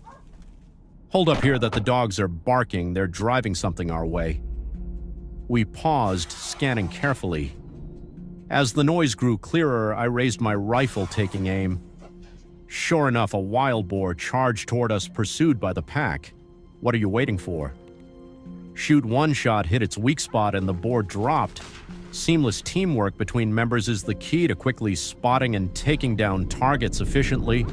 Hold up here that the dogs are barking. They're driving something our way. We paused, scanning carefully. As the noise grew clearer, I raised my rifle, taking aim. Sure enough, a wild boar charged toward us, pursued by the pack. What are you waiting for? Shoot one shot, hit its weak spot, and the boar dropped. Seamless teamwork between members is the key to quickly spotting and taking down targets efficiently.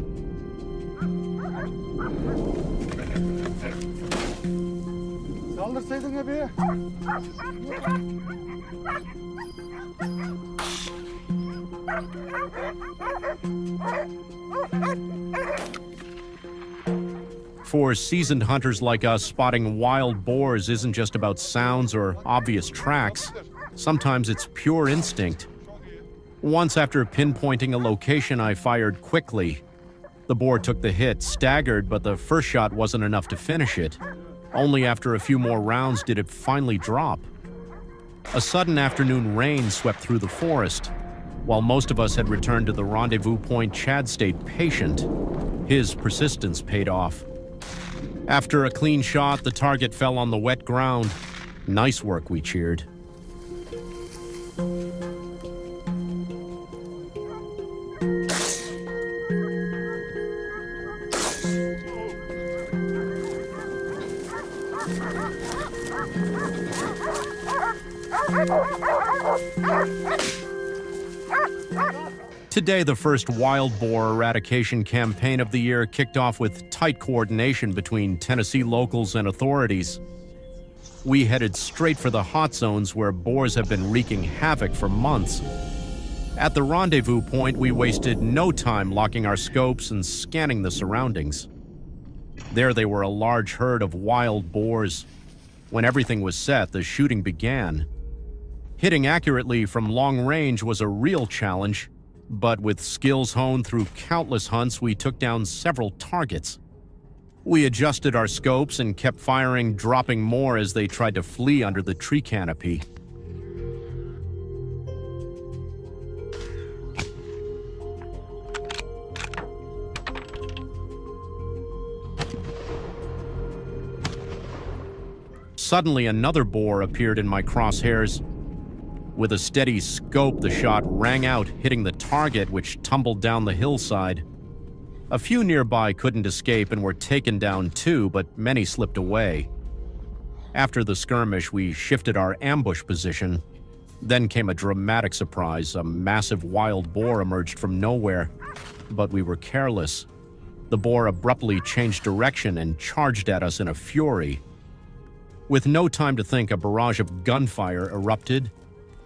For seasoned hunters like us, spotting wild boars isn't just about sounds or obvious tracks. Sometimes it's pure instinct. Once, after pinpointing a location, I fired quickly. The boar took the hit, staggered, but the first shot wasn't enough to finish it. Only after a few more rounds did it finally drop. A sudden afternoon rain swept through the forest. While most of us had returned to the rendezvous point, Chad stayed patient. His persistence paid off. After a clean shot, the target fell on the wet ground. "Nice work," we cheered. Today, the first wild boar eradication campaign of the year kicked off with tight coordination between Tennessee locals and authorities. We headed straight for the hot zones where boars have been wreaking havoc for months. At the rendezvous point, we wasted no time locking our scopes and scanning the surroundings. There they were, a large herd of wild boars. When everything was set, the shooting began. Hitting accurately from long range was a real challenge, but with skills honed through countless hunts, we took down several targets. We adjusted our scopes and kept firing, dropping more as they tried to flee under the tree canopy. Suddenly, another boar appeared in my crosshairs. With a steady scope, the shot rang out, hitting the target, which tumbled down the hillside. A few nearby couldn't escape and were taken down too, but many slipped away. After the skirmish, we shifted our ambush position. Then came a dramatic surprise. A massive wild boar emerged from nowhere, but we were careless. The boar abruptly changed direction and charged at us in a fury. With no time to think, a barrage of gunfire erupted.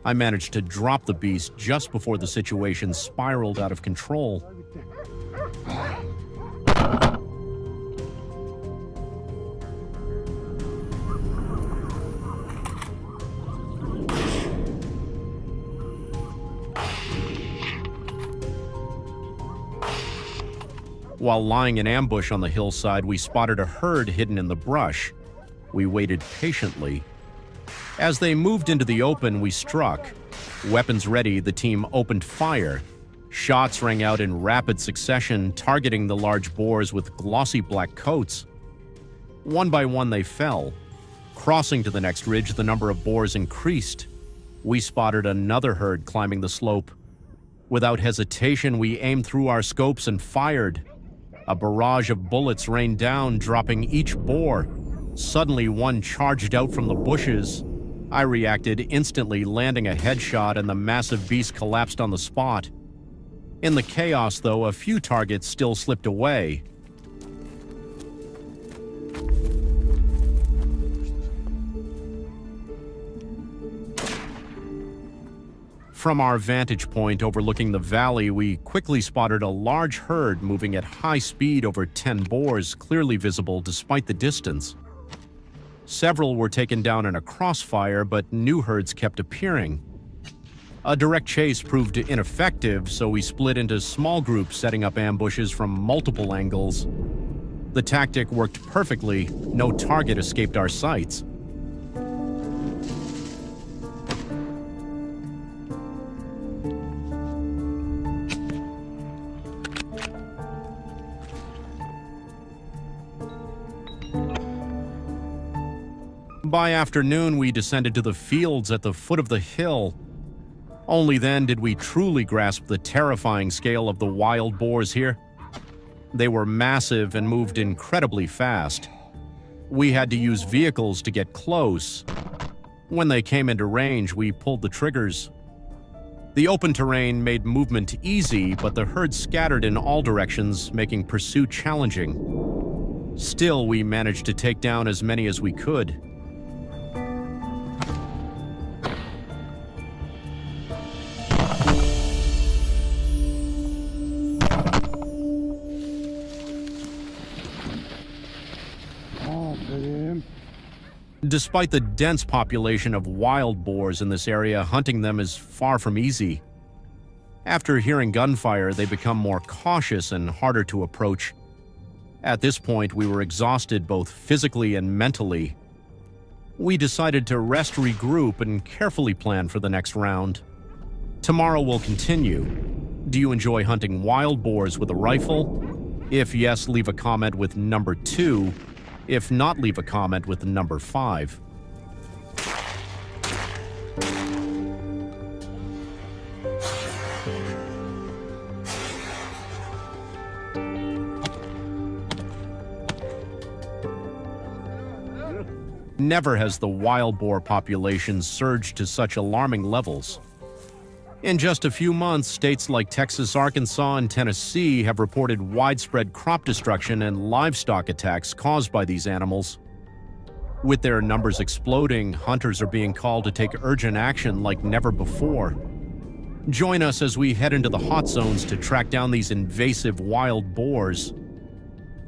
I managed to drop the beast just before the situation spiraled out of control. While lying in ambush on the hillside, we spotted a herd hidden in the brush. We waited patiently. As they moved into the open, we struck. Weapons ready, the team opened fire. Shots rang out in rapid succession, targeting the large boars with glossy black coats. One by one, they fell. Crossing to the next ridge, the number of boars increased. We spotted another herd climbing the slope. Without hesitation, we aimed through our scopes and fired. A barrage of bullets rained down, dropping each boar. Suddenly, one charged out from the bushes. I reacted instantly, landing a headshot, and the massive beast collapsed on the spot. In the chaos, though, a few targets still slipped away. From our vantage point overlooking the valley, we quickly spotted a large herd moving at high speed over 10 boars, clearly visible despite the distance. Several were taken down in a crossfire, but new herds kept appearing. A direct chase proved ineffective, so we split into small groups, setting up ambushes from multiple angles. The tactic worked perfectly. No target escaped our sights. By afternoon, we descended to the fields at the foot of the hill. Only then did we truly grasp the terrifying scale of the wild boars here. They were massive and moved incredibly fast. We had to use vehicles to get close. When they came into range, we pulled the triggers. The open terrain made movement easy, but the herd scattered in all directions, making pursuit challenging. Still, we managed to take down as many as we could. Despite the dense population of wild boars in this area, hunting them is far from easy. After hearing gunfire, they become more cautious and harder to approach. At this point, we were exhausted both physically and mentally. We decided to rest, regroup, and carefully plan for the next round. Tomorrow we'll continue. Do you enjoy hunting wild boars with a rifle? If yes, leave a comment with number 2. If not, leave a comment with number 5. Never has the wild boar population surged to such alarming levels. In just a few months, states like Texas, Arkansas, and Tennessee have reported widespread crop destruction and livestock attacks caused by these animals. With their numbers exploding, hunters are being called to take urgent action like never before. Join us as we head into the hot zones to track down these invasive wild boars.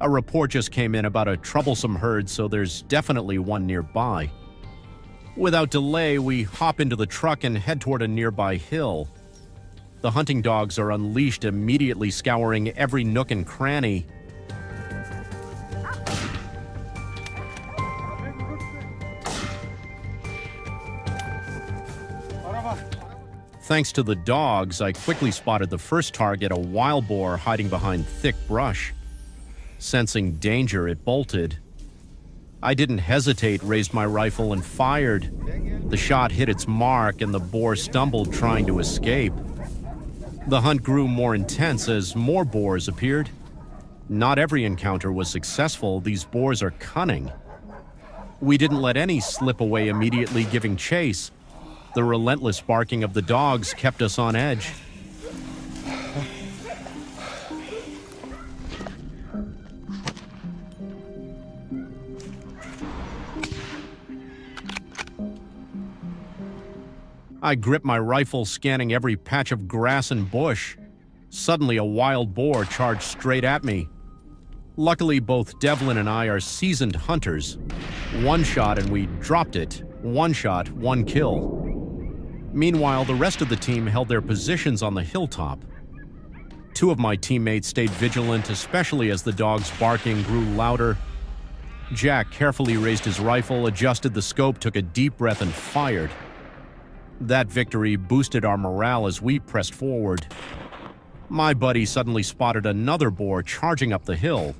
A report just came in about a troublesome herd, so there's definitely one nearby. Without delay, we hop into the truck and head toward a nearby hill. The hunting dogs are unleashed, immediately scouring every nook and cranny. Thanks to the dogs, I quickly spotted the first target, a wild boar hiding behind thick brush. Sensing danger, it bolted. I didn't hesitate, raised my rifle and fired. The shot hit its mark and the boar stumbled trying to escape. The hunt grew more intense as more boars appeared. Not every encounter was successful. These boars are cunning. We didn't let any slip away, immediately giving chase. The relentless barking of the dogs kept us on edge. I gripped my rifle, scanning every patch of grass and bush. Suddenly, a wild boar charged straight at me. Luckily, both Devlin and I are seasoned hunters. One shot and we dropped it. One shot, one kill. Meanwhile, the rest of the team held their positions on the hilltop. Two of my teammates stayed vigilant, especially as the dog's barking grew louder. Jack carefully raised his rifle, adjusted the scope, took a deep breath, and fired. That victory boosted our morale as we pressed forward. My buddy suddenly spotted another boar charging up the hill.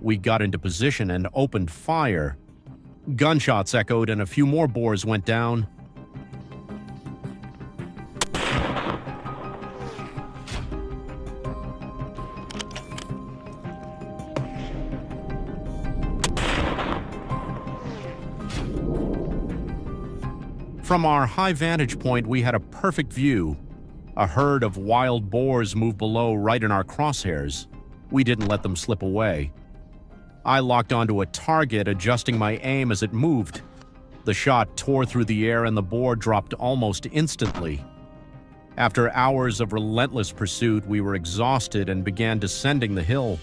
We got into position and opened fire. Gunshots echoed and a few more boars went down. From our high vantage point, we had a perfect view. A herd of wild boars moved below right in our crosshairs. We didn't let them slip away. I locked onto a target, adjusting my aim as it moved. The shot tore through the air and the boar dropped almost instantly. After hours of relentless pursuit, we were exhausted and began descending the hill.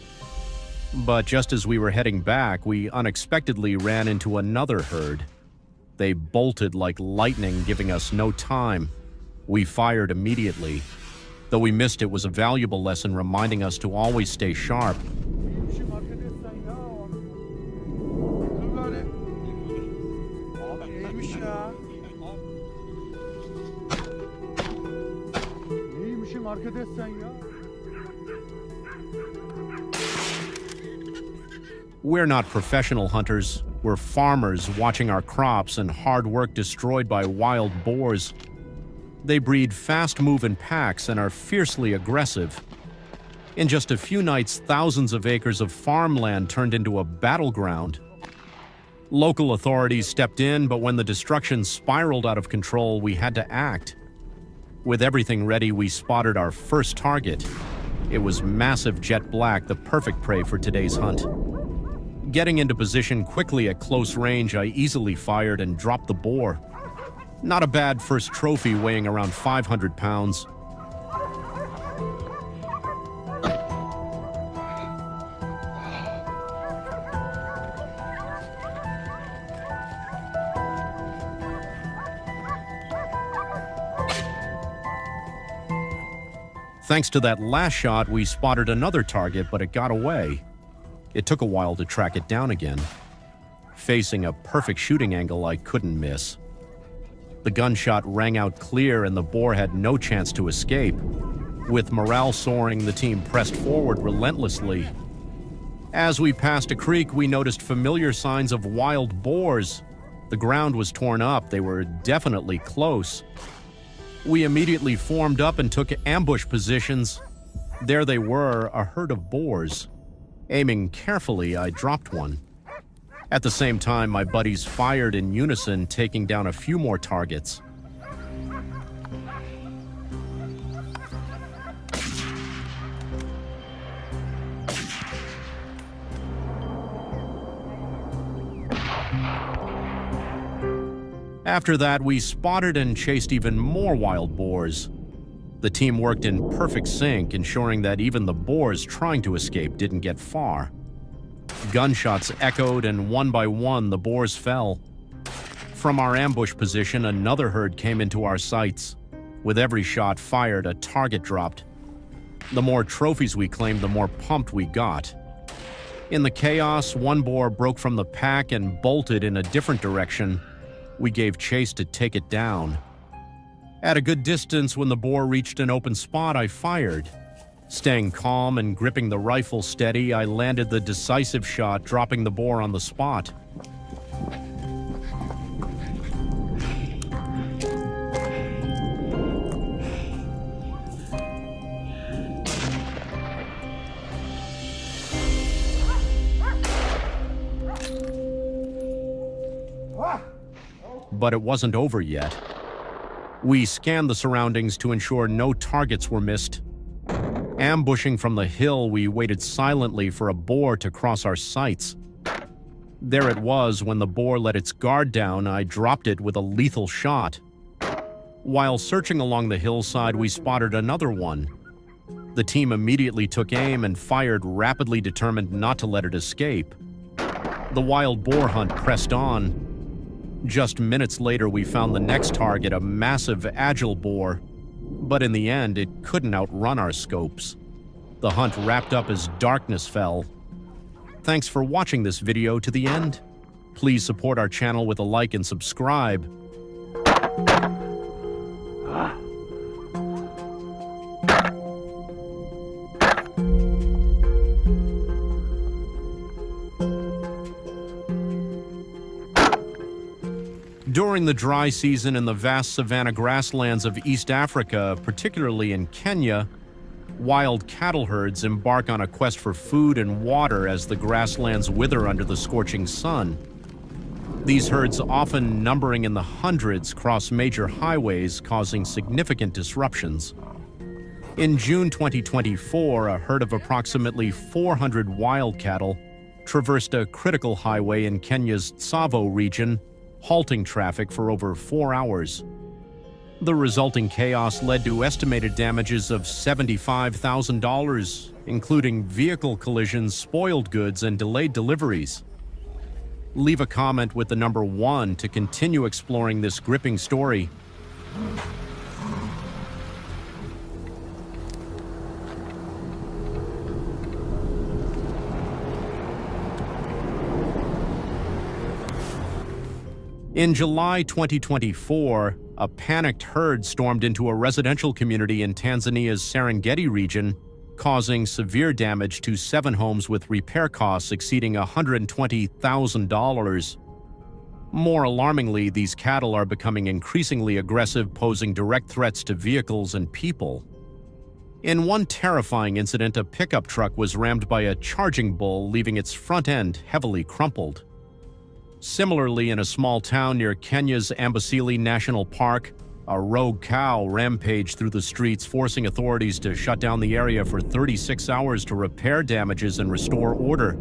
But just as we were heading back, we unexpectedly ran into another herd. They bolted like lightning, giving us no time. We fired immediately. Though we missed, it was a valuable lesson, reminding us to always stay sharp. We're not professional hunters. We're farmers watching our crops and hard work destroyed by wild boars. They breed fast-moving packs and are fiercely aggressive. In just a few nights, thousands of acres of farmland turned into a battleground. Local authorities stepped in, but when the destruction spiraled out of control, we had to act. With everything ready, we spotted our first target. It was massive jet black, the perfect prey for today's hunt. Getting into position quickly at close range, I easily fired and dropped the boar. Not a bad first trophy, weighing around 500 pounds. Thanks to that last shot, we spotted another target, but it got away. It took a while to track it down again. Facing a perfect shooting angle, I couldn't miss. The gunshot rang out clear and the boar had no chance to escape. With morale soaring, the team pressed forward relentlessly. As we passed a creek, we noticed familiar signs of wild boars. The ground was torn up. They were definitely close. We immediately formed up and took ambush positions. There they were, a herd of boars. Aiming carefully, I dropped one. At the same time, my buddies fired in unison, taking down a few more targets. After that, we spotted and chased even more wild boars. The team worked in perfect sync, ensuring that even the boars trying to escape didn't get far. Gunshots echoed, and one by one, the boars fell. From our ambush position, another herd came into our sights. With every shot fired, a target dropped. The more trophies we claimed, the more pumped we got. In the chaos, one boar broke from the pack and bolted in a different direction. We gave chase to take it down. At a good distance, when the boar reached an open spot, I fired. Staying calm and gripping the rifle steady, I landed the decisive shot, dropping the boar on the spot. But it wasn't over yet. We scanned the surroundings to ensure no targets were missed. Ambushing from the hill, we waited silently for a boar to cross our sights. There it was. When the boar let its guard down, I dropped it with a lethal shot. While searching along the hillside, we spotted another one. The team immediately took aim and fired, rapidly determined not to let it escape. The wild boar hunt pressed on. Just minutes later, we found the next target, a massive, agile boar. But in the end, it couldn't outrun our scopes. The hunt wrapped up as darkness fell. Thanks for watching this video to the end. Please support our channel with a like and subscribe. During the dry season in the vast savanna grasslands of East Africa, particularly in Kenya, wild cattle herds embark on a quest for food and water as the grasslands wither under the scorching sun. These herds, often numbering in the hundreds, cross major highways, causing significant disruptions. In June 2024, a herd of approximately 400 wild cattle traversed a critical highway in Kenya's Tsavo region, halting traffic for over 4 hours. The resulting chaos led to estimated damages of $75,000, including vehicle collisions, spoiled goods, and delayed deliveries. Leave a comment with the number 1 to continue exploring this gripping story. In July 2024, a panicked herd stormed into a residential community in Tanzania's Serengeti region, causing severe damage to 7 homes with repair costs exceeding $120,000. More alarmingly, these cattle are becoming increasingly aggressive, posing direct threats to vehicles and people. In one terrifying incident, a pickup truck was rammed by a charging bull, leaving its front end heavily crumpled. Similarly, in a small town near Kenya's Amboseli National Park, a rogue cow rampaged through the streets, forcing authorities to shut down the area for 36 hours to repair damages and restore order.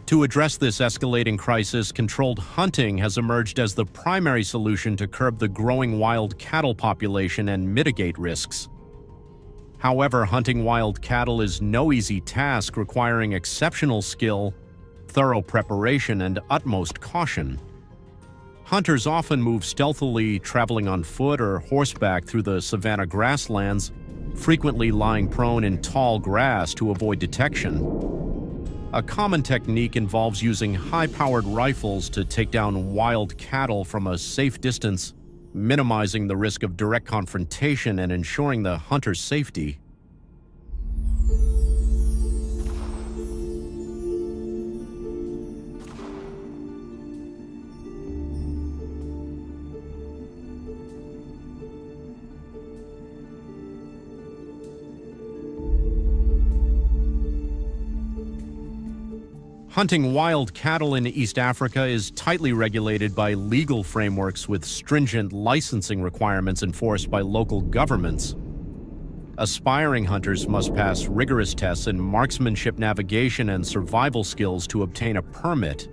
To address this escalating crisis, controlled hunting has emerged as the primary solution to curb the growing wild cattle population and mitigate risks. However, hunting wild cattle is no easy task, requiring exceptional skill, thorough preparation, and utmost caution. Hunters often move stealthily, traveling on foot or horseback through the savanna grasslands, frequently lying prone in tall grass to avoid detection. A common technique involves using high-powered rifles to take down wild cattle from a safe distance, minimizing the risk of direct confrontation and ensuring the hunter's safety. Hunting wild cattle in East Africa is tightly regulated by legal frameworks with stringent licensing requirements enforced by local governments. Aspiring hunters must pass rigorous tests in marksmanship, navigation, and survival skills to obtain a permit.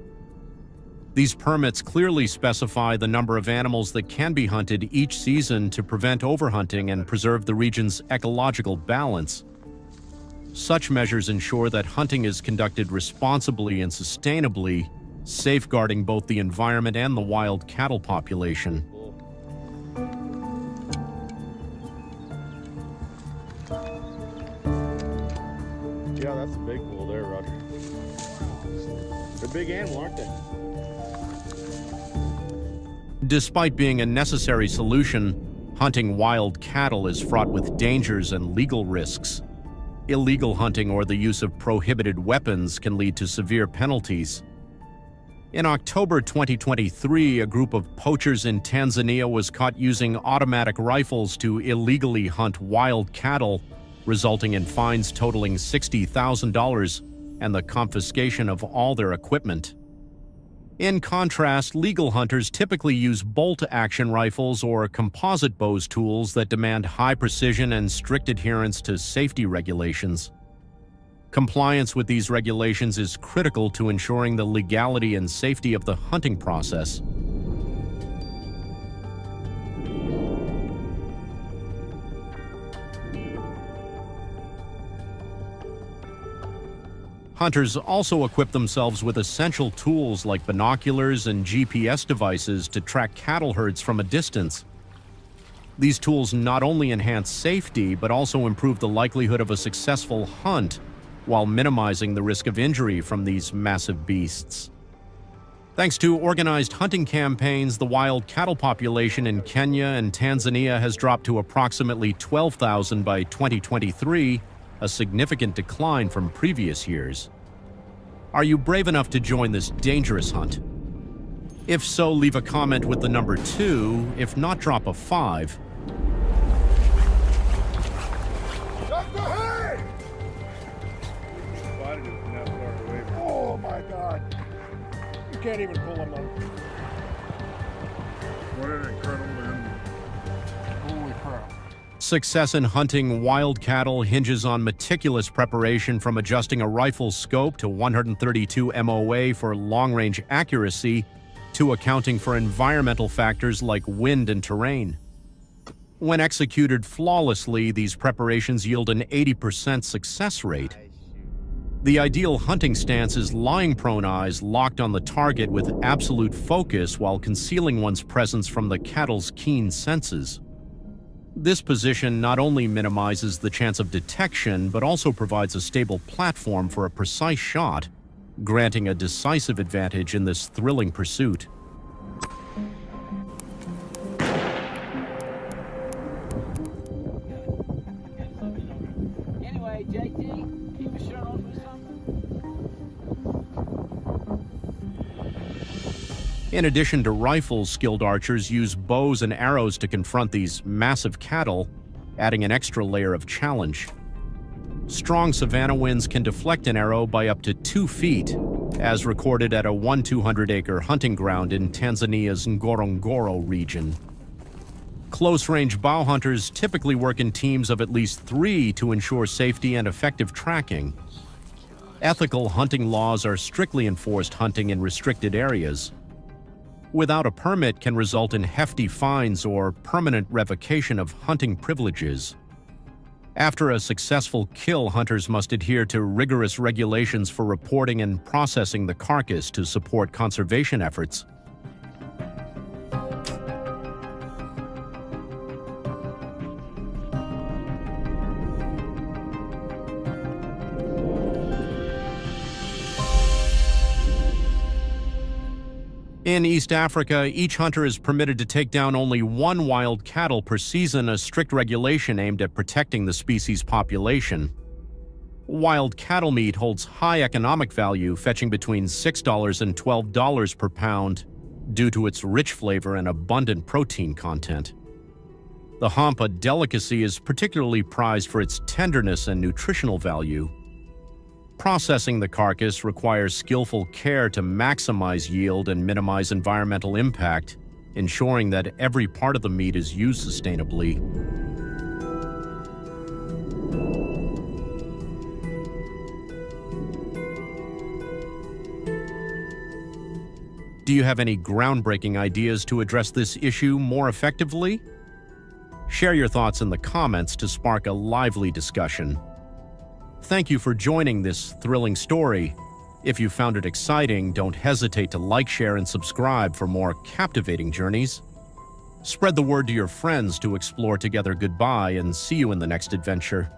These permits clearly specify the number of animals that can be hunted each season to prevent overhunting and preserve the region's ecological balance. Such measures ensure that hunting is conducted responsibly and sustainably, safeguarding both the environment and the wild cattle population. Yeah, that's a big bull there, Roger. They're a big animal, aren't they? Despite being a necessary solution, hunting wild cattle is fraught with dangers and legal risks. Illegal hunting or the use of prohibited weapons can lead to severe penalties. In October 2023, a group of poachers in Tanzania was caught using automatic rifles to illegally hunt wild cattle, resulting in fines totaling $60,000 and the confiscation of all their equipment. In contrast, legal hunters typically use bolt-action rifles or composite bows tools that demand high precision and strict adherence to safety regulations. Compliance with these regulations is critical to ensuring the legality and safety of the hunting process. Hunters also equip themselves with essential tools like binoculars and GPS devices to track cattle herds from a distance. These tools not only enhance safety, but also improve the likelihood of a successful hunt while minimizing the risk of injury from these massive beasts. Thanks to organized hunting campaigns, the wild cattle population in Kenya and Tanzania has dropped to approximately 12,000 by 2023, a significant decline from previous years. Are you brave enough to join this dangerous hunt? If so, leave a comment with the number 2, if not, drop a 5. Oh my God. You can't even pull them up. What an incredible animal. Holy crap. Success in hunting wild cattle hinges on meticulous preparation, from adjusting a rifle scope to 132 MOA for long-range accuracy to accounting for environmental factors like wind and terrain. When executed flawlessly, these preparations yield an 80% success rate. The ideal hunting stance is lying prone, eyes locked on the target with absolute focus while concealing one's presence from the cattle's keen senses. This position not only minimizes the chance of detection, but also provides a stable platform for a precise shot, granting a decisive advantage in this thrilling pursuit. Anyway, JT, keep your shirt on for something. In addition to rifles, skilled archers use bows and arrows to confront these massive cattle, adding an extra layer of challenge. Strong savanna winds can deflect an arrow by up to 2 feet, as recorded at a 1,200-acre hunting ground in Tanzania's Ngorongoro region. Close-range bow hunters typically work in teams of at least 3 to ensure safety and effective tracking. Ethical hunting laws are strictly enforced hunting in restricted areas. Without a permit can result in hefty fines or permanent revocation of hunting privileges. After a successful kill, hunters must adhere to rigorous regulations for reporting and processing the carcass to support conservation efforts. In East Africa, each hunter is permitted to take down only 1 wild cattle per season, a strict regulation aimed at protecting the species' population. Wild cattle meat holds high economic value, fetching between $6 and $12 per pound due to its rich flavor and abundant protein content. The hump, a delicacy, is particularly prized for its tenderness and nutritional value. Processing the carcass requires skillful care to maximize yield and minimize environmental impact, ensuring that every part of the meat is used sustainably. Do you have any groundbreaking ideas to address this issue more effectively? Share your thoughts in the comments to spark a lively discussion. Thank you for joining this thrilling story. If you found it exciting, don't hesitate to like, share, and subscribe for more captivating journeys. Spread the word to your friends to explore together. Goodbye, and see you in the next adventure.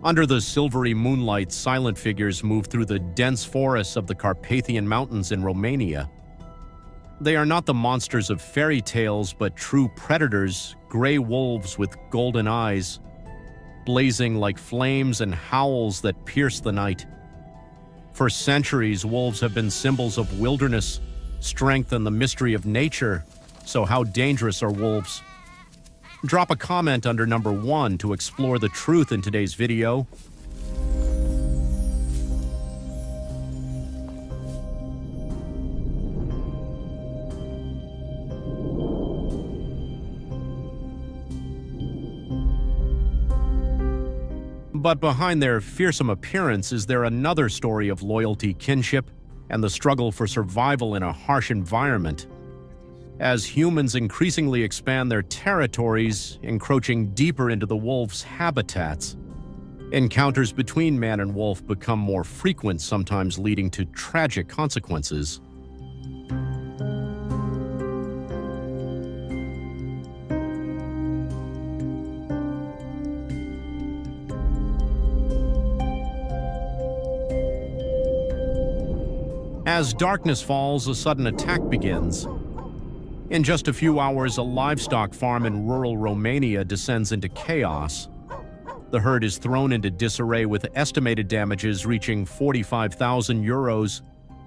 Under the silvery moonlight, silent figures move through the dense forests of the Carpathian Mountains in Romania. They are not the monsters of fairy tales, but true predators, gray wolves with golden eyes, blazing like flames and howls that pierce the night. For centuries, wolves have been symbols of wilderness, strength, and the mystery of nature. So how dangerous are wolves? Drop a comment under number 1 to explore the truth in today's video. But behind their fearsome appearance, is there another story of loyalty, kinship, and the struggle for survival in a harsh environment? As humans increasingly expand their territories, encroaching deeper into the wolf's habitats, encounters between man and wolf become more frequent, sometimes leading to tragic consequences. As darkness falls, a sudden attack begins. In just a few hours, a livestock farm in rural Romania descends into chaos. The herd is thrown into disarray, with estimated damages reaching 45,000 euros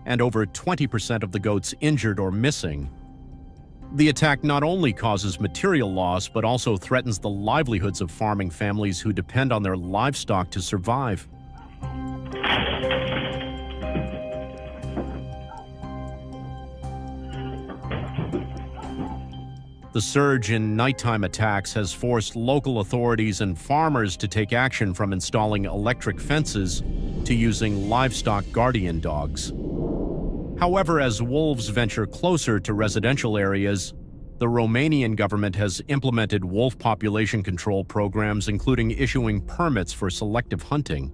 and over 20% of the goats injured or missing. The attack not only causes material loss, but also threatens the livelihoods of farming families who depend on their livestock to survive. The surge in nighttime attacks has forced local authorities and farmers to take action, from installing electric fences to using livestock guardian dogs. However, as wolves venture closer to residential areas, the Romanian government has implemented wolf population control programs, including issuing permits for selective hunting.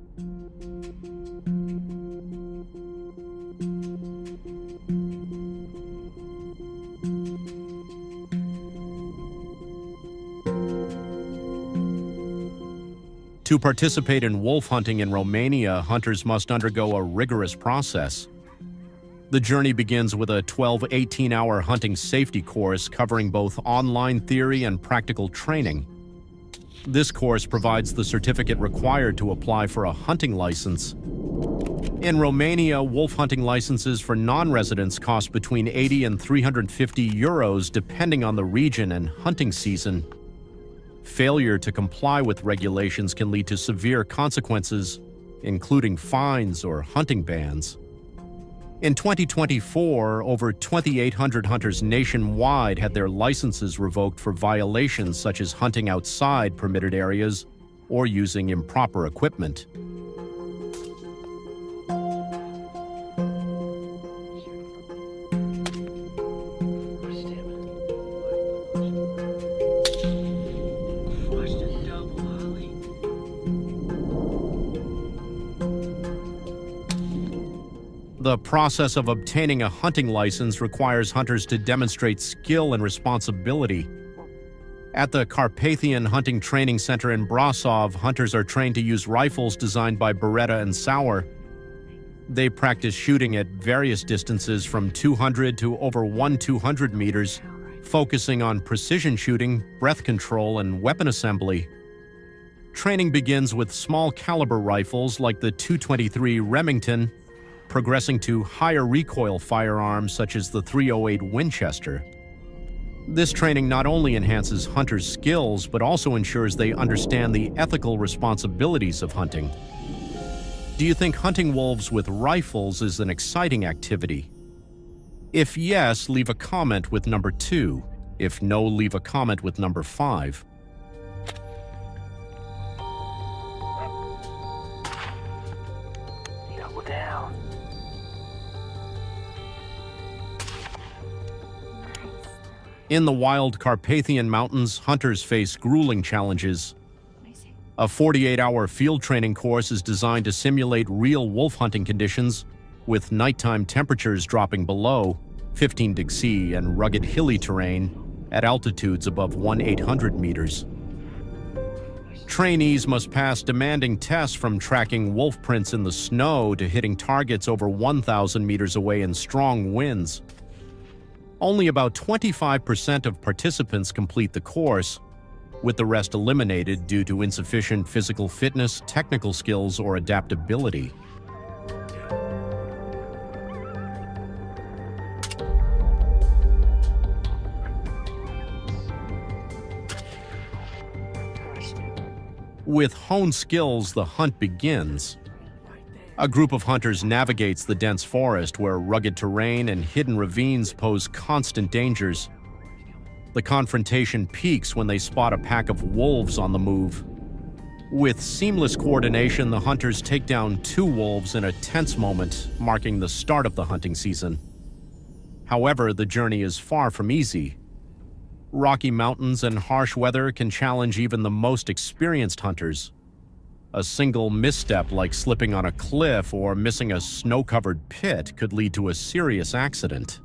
To participate in wolf hunting in Romania, hunters must undergo a rigorous process. The journey begins with a 12-18-hour hunting safety course covering both online theory and practical training. This course provides the certificate required to apply for a hunting license. In Romania, wolf hunting licenses for non-residents cost between 80 and 350 euros, depending on the region and hunting season. Failure to comply with regulations can lead to severe consequences, including fines or hunting bans. In 2024, over 2,800 hunters nationwide had their licenses revoked for violations such as hunting outside permitted areas or using improper equipment. The process of obtaining a hunting license requires hunters to demonstrate skill and responsibility. At the Carpathian Hunting Training Center in Brasov, hunters are trained to use rifles designed by Beretta and Sauer. They practice shooting at various distances from 200 to over 1,200 meters, focusing on precision shooting, breath control, and weapon assembly. Training begins with small caliber rifles like the .223 Remington, progressing to higher recoil firearms such as the .308 Winchester. This training not only enhances hunters' skills, but also ensures they understand the ethical responsibilities of hunting. Do you think hunting wolves with rifles is an exciting activity? If yes, leave a comment with number 2. If no, leave a comment with number 5. Double down. In the wild Carpathian Mountains, hunters face grueling challenges. A 48-hour field training course is designed to simulate real wolf hunting conditions, with nighttime temperatures dropping below 15 degrees C and rugged hilly terrain at altitudes above 1,800 meters. Trainees must pass demanding tests from tracking wolf prints in the snow to hitting targets over 1,000 meters away in strong winds. Only about 25% of participants complete the course, with the rest eliminated due to insufficient physical fitness, technical skills, or adaptability. With honed skills, the hunt begins. A group of hunters navigates the dense forest where rugged terrain and hidden ravines pose constant dangers. The confrontation peaks when they spot a pack of wolves on the move. With seamless coordination, the hunters take down 2 wolves in a tense moment, marking the start of the hunting season. However, the journey is far from easy. Rocky mountains and harsh weather can challenge even the most experienced hunters. A single misstep, like slipping on a cliff or missing a snow-covered pit, could lead to a serious accident.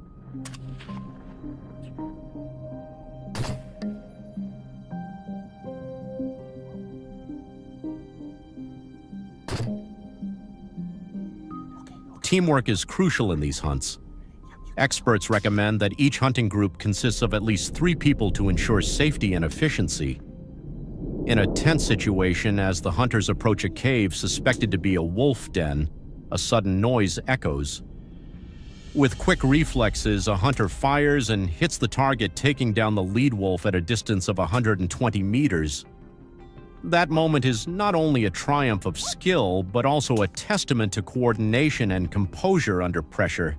Teamwork is crucial in these hunts. Experts recommend that each hunting group consists of at least 3 people to ensure safety and efficiency. In a tense situation, as the hunters approach a cave suspected to be a wolf den, a sudden noise echoes. With quick reflexes, a hunter fires and hits the target, taking down the lead wolf at a distance of 120 meters. That moment is not only a triumph of skill, but also a testament to coordination and composure under pressure.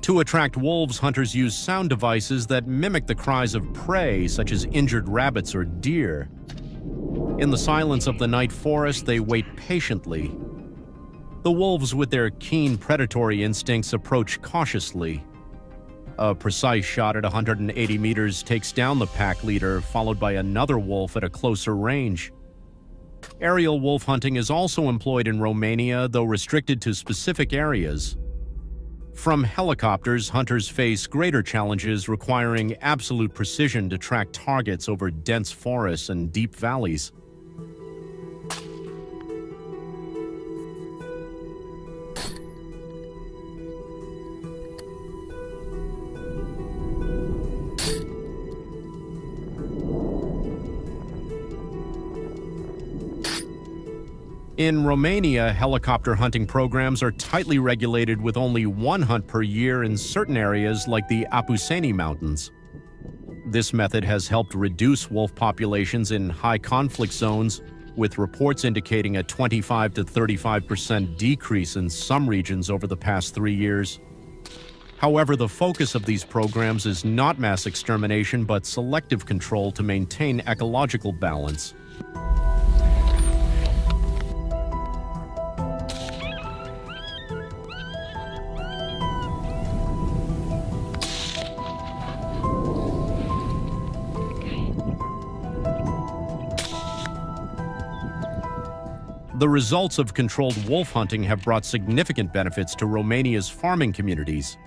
To attract wolves, hunters use sound devices that mimic the cries of prey, such as injured rabbits or deer. In the silence of the night forest, they wait patiently. The wolves, with their keen predatory instincts, approach cautiously. A precise shot at 180 meters takes down the pack leader, followed by another wolf at a closer range. Aerial wolf hunting is also employed in Romania, though restricted to specific areas. From helicopters, hunters face greater challenges requiring absolute precision to track targets over dense forests and deep valleys. In Romania, helicopter hunting programs are tightly regulated, with only 1 hunt per year in certain areas like the Apuseni Mountains. This method has helped reduce wolf populations in high conflict zones, with reports indicating a 25 to 35% decrease in some regions over the past 3 years. However, the focus of these programs is not mass extermination, but selective control to maintain ecological balance. The results of controlled wolf hunting have brought significant benefits to Romania's farming communities.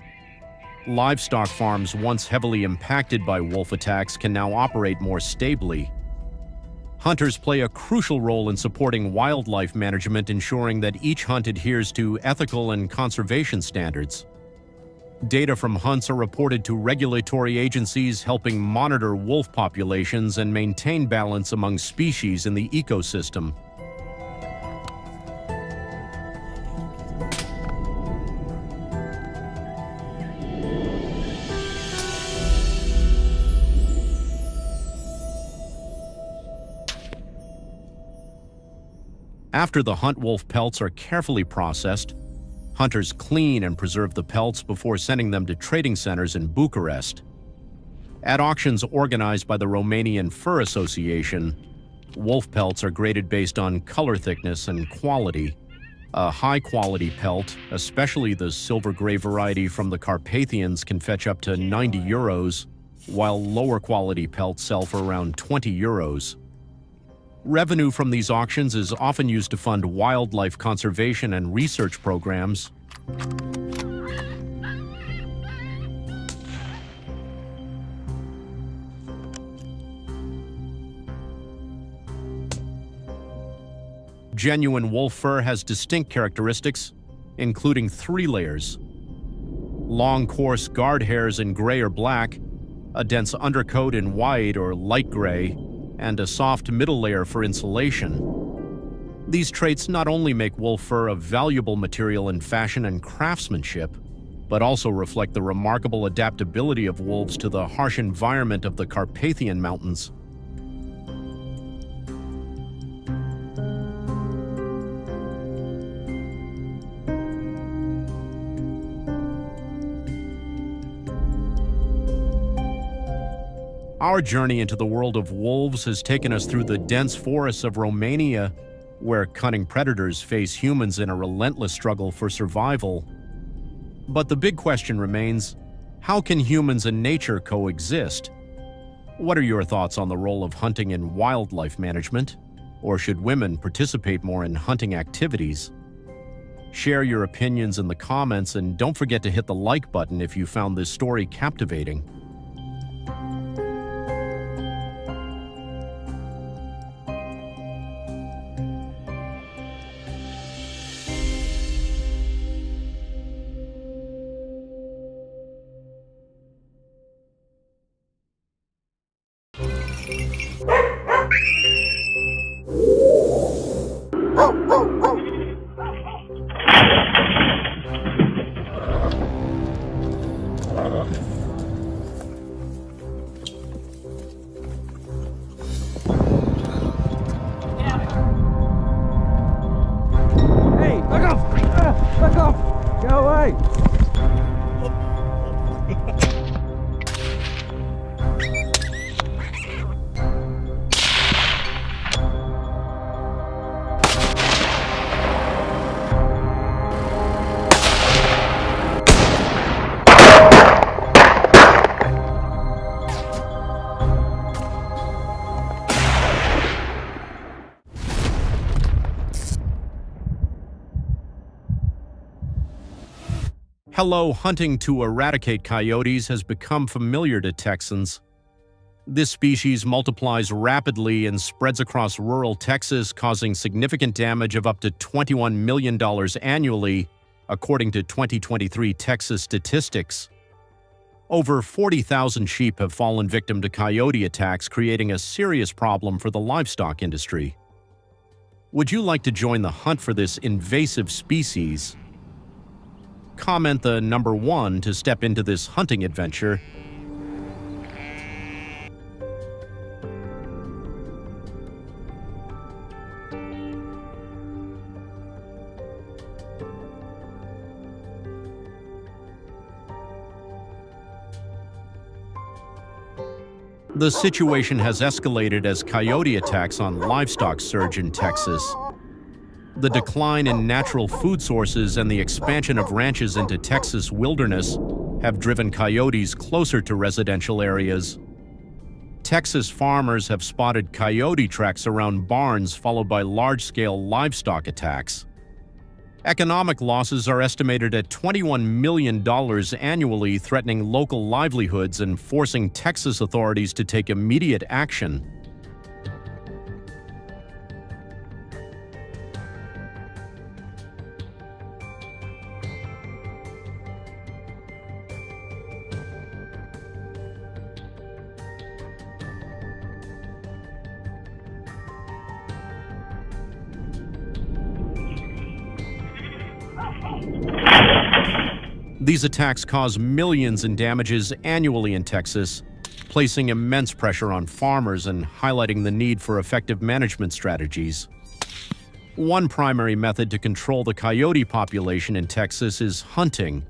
Livestock farms once heavily impacted by wolf attacks can now operate more stably. Hunters play a crucial role in supporting wildlife management, ensuring that each hunt adheres to ethical and conservation standards. Data from hunts are reported to regulatory agencies, helping monitor wolf populations and maintain balance among species in the ecosystem. After the hunt wolf pelts are carefully processed, hunters clean and preserve the pelts before sending them to trading centers in Bucharest. At auctions organized by the Romanian Fur Association, wolf pelts are graded based on color thickness and quality. A high-quality pelt, especially the silver gray variety from the Carpathians, can fetch up to 90 euros, while lower-quality pelts sell for around 20 euros. Revenue from these auctions is often used to fund wildlife conservation and research programs. Genuine wolf fur has distinct characteristics, including 3 layers: long, coarse guard hairs in gray or black, a dense undercoat in white or light gray, and a soft middle layer for insulation. These traits not only make wolf fur a valuable material in fashion and craftsmanship, but also reflect the remarkable adaptability of wolves to the harsh environment of the Carpathian Mountains. Our journey into the world of wolves has taken us through the dense forests of Romania, where cunning predators face humans in a relentless struggle for survival. But the big question remains, how can humans and nature coexist? What are your thoughts on the role of hunting in wildlife management? Or should women participate more in hunting activities? Share your opinions in the comments, and don't forget to hit the like button if you found this story captivating. Hello, hunting to eradicate coyotes has become familiar to Texans. This species multiplies rapidly and spreads across rural Texas, causing significant damage of up to $21 million annually, according to 2023 Texas statistics. Over 40,000 sheep have fallen victim to coyote attacks, creating a serious problem for the livestock industry. Would you like to join the hunt for this invasive species? Comment the number 1 to step into this hunting adventure. The situation has escalated as coyote attacks on livestock surge in Texas. The decline in natural food sources and the expansion of ranches into Texas wilderness have driven coyotes closer to residential areas. Texas farmers have spotted coyote tracks around barns, followed by large-scale livestock attacks. Economic losses are estimated at $21 million annually, threatening local livelihoods and forcing Texas authorities to take immediate action. These attacks cause millions in damages annually in Texas, placing immense pressure on farmers and highlighting the need for effective management strategies. One primary method to control the coyote population in Texas is hunting.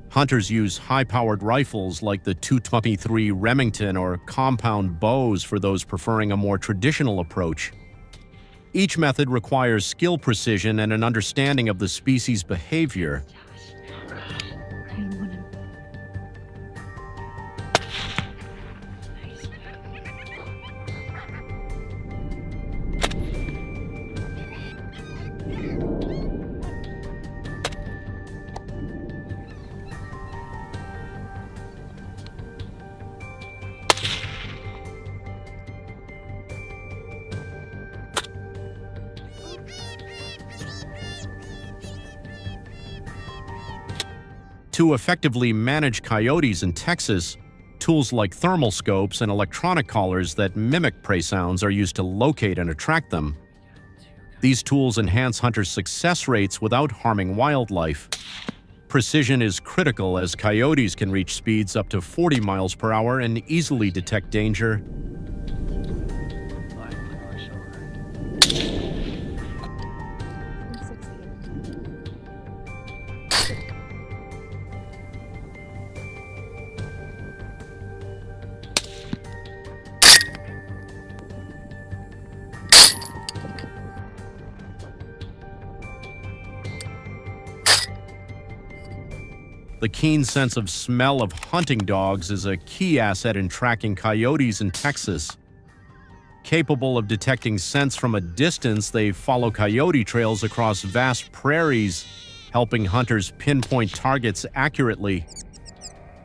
Hunters use high-powered rifles like the .223 Remington or compound bows for those preferring a more traditional approach. Each method requires skill precision and an understanding of the species' behavior. To effectively manage coyotes in Texas, tools like thermal scopes and electronic collars that mimic prey sounds are used to locate and attract them. These tools enhance hunters' success rates without harming wildlife. Precision is critical as coyotes can reach speeds up to 40 miles per hour and easily detect danger. The keen sense of smell of hunting dogs is a key asset in tracking coyotes in Texas. Capable of detecting scents from a distance, they follow coyote trails across vast prairies, helping hunters pinpoint targets accurately.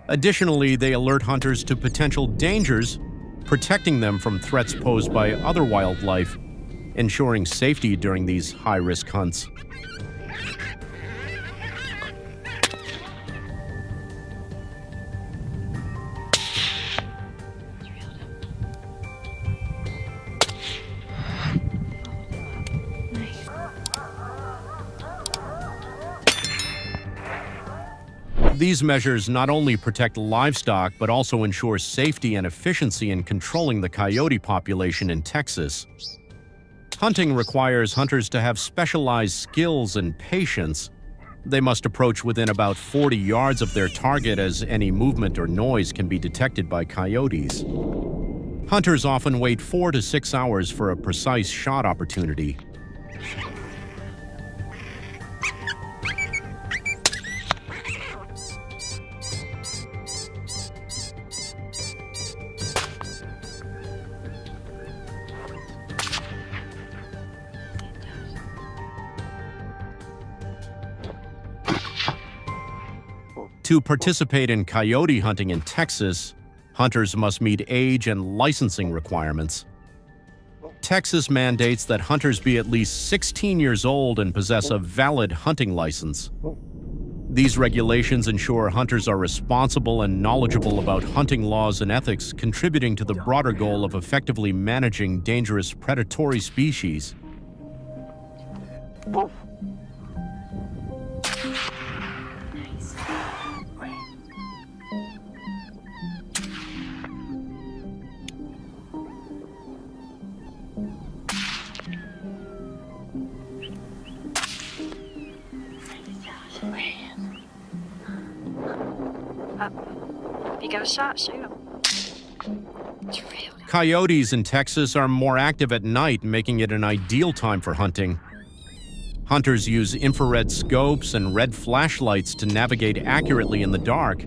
Additionally, they alert hunters to potential dangers, protecting them from threats posed by other wildlife, ensuring safety during these high-risk hunts. These measures not only protect livestock, but also ensure safety and efficiency in controlling the coyote population in Texas. Hunting requires hunters to have specialized skills and patience. They must approach within about 40 yards of their target, as any movement or noise can be detected by coyotes. Hunters often wait 4 to 6 hours for a precise shot opportunity. To participate in coyote hunting in Texas, hunters must meet age and licensing requirements. Texas mandates that hunters be at least 16 years old and possess a valid hunting license. These regulations ensure hunters are responsible and knowledgeable about hunting laws and ethics, contributing to the broader goal of effectively managing dangerous predatory species. If you got a shot, shoot him. Coyotes in Texas are more active at night, making it an ideal time for hunting. Hunters use infrared scopes and red flashlights to navigate accurately in the dark.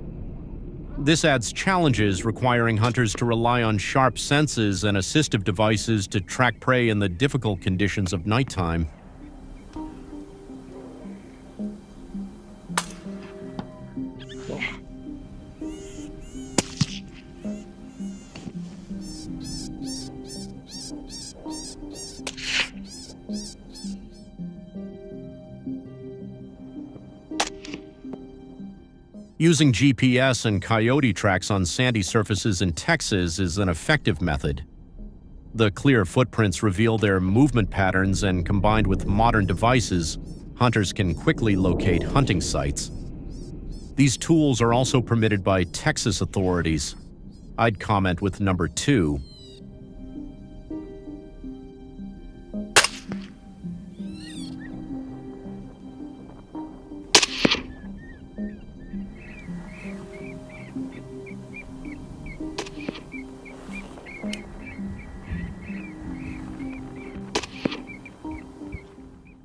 This adds challenges, requiring hunters to rely on sharp senses and assistive devices to track prey in the difficult conditions of nighttime. Using GPS and coyote tracks on sandy surfaces in Texas is an effective method. The clear footprints reveal their movement patterns, and combined with modern devices, Hunters can quickly locate hunting sites. These tools are also permitted by Texas authorities. I'd comment with number 2.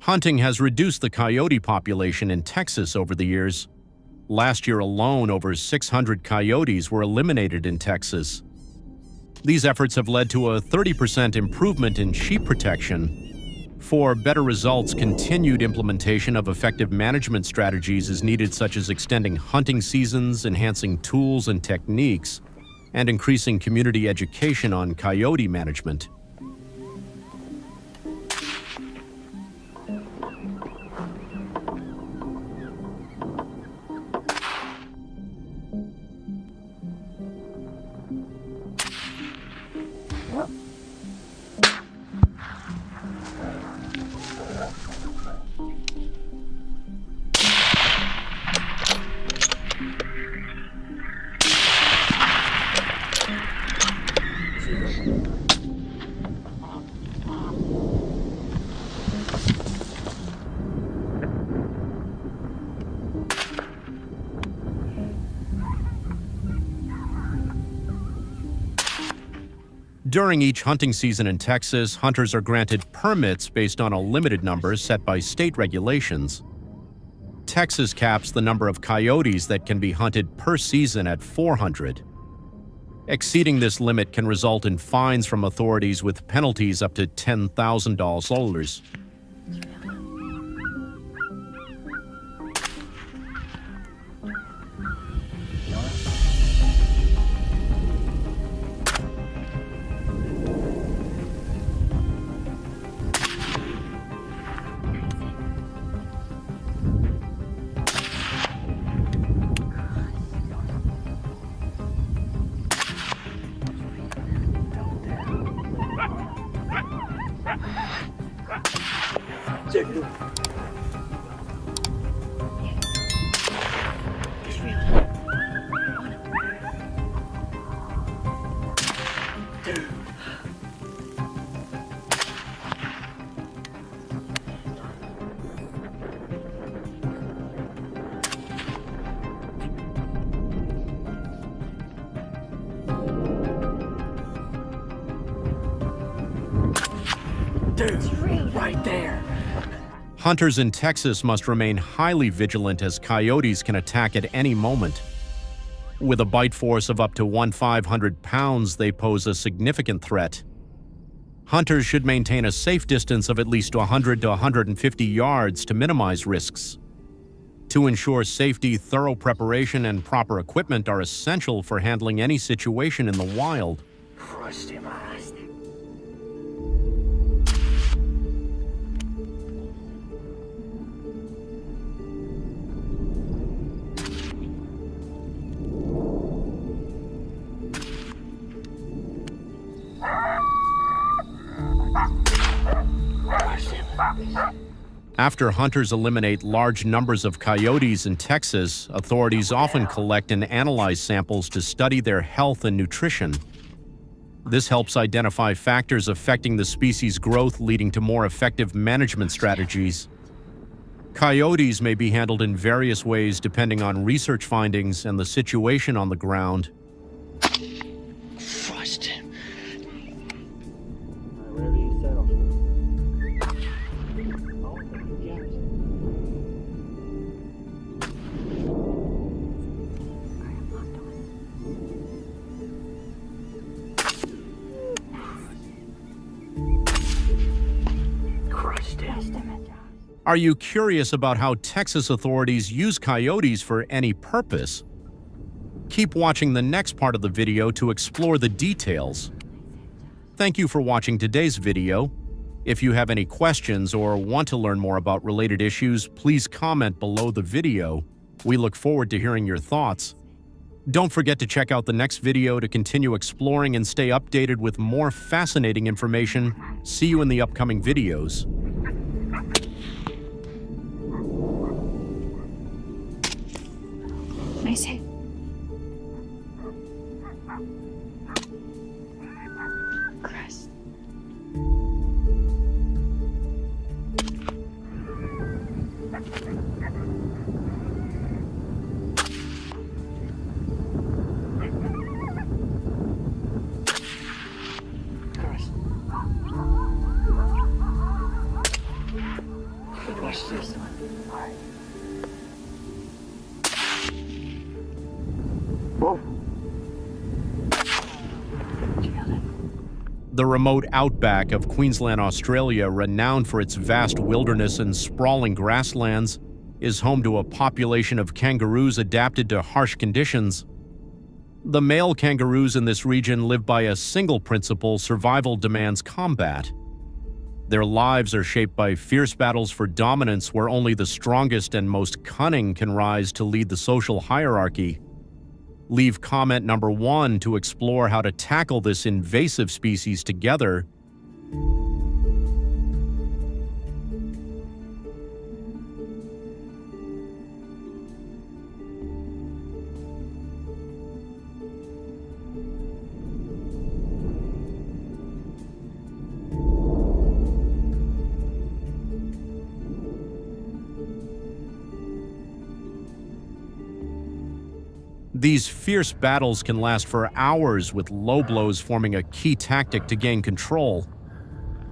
Hunting has reduced the coyote population in Texas over the years. Last year alone, over 600 coyotes were eliminated in Texas. These efforts have led to a 30% improvement in sheep protection. For better results, continued implementation of effective management strategies is needed, such as extending hunting seasons, enhancing tools and techniques, and increasing community education on coyote management. During each hunting season in Texas, hunters are granted permits based on a limited number set by state regulations. Texas caps the number of coyotes that can be hunted per season at 400. Exceeding this limit can result in fines from authorities with penalties up to $10,000. Right there. Hunters in Texas must remain highly vigilant, as coyotes can attack at any moment. With a bite force of up to 1,500 pounds, they pose a significant threat. Hunters should maintain a safe distance of at least 100 to 150 yards to minimize risks. To ensure safety, thorough preparation and proper equipment are essential for handling any situation in the wild. Crushed him. After hunters eliminate large numbers of coyotes in Texas, authorities often collect and analyze samples to study their health and nutrition. This helps identify factors affecting the species' growth, leading to more effective management strategies. Coyotes may be handled in various ways depending on research findings and the situation on the ground. Crushed him. Wherever you settle. Are you curious about how Texas authorities use coyotes for any purpose? Keep watching the next part of the video to explore the details. Thank you for watching today's video. If you have any questions or want to learn more about related issues, please comment below the video. We look forward to hearing your thoughts. Don't forget to check out the next video to continue exploring and stay updated with more fascinating information. See you in the upcoming videos. see. Christ. Christ. Watch this one. All right. Whoa. Killed it. The remote outback of Queensland, Australia, renowned for its vast wilderness and sprawling grasslands, is home to a population of kangaroos adapted to harsh conditions. The male kangaroos in this region live by a single principle: survival demands combat. Their lives are shaped by fierce battles for dominance where only the strongest and most cunning can rise to lead the social hierarchy. Leave comment number 1 to explore how to tackle this invasive species together. These fierce battles can last for hours, with low blows forming a key tactic to gain control.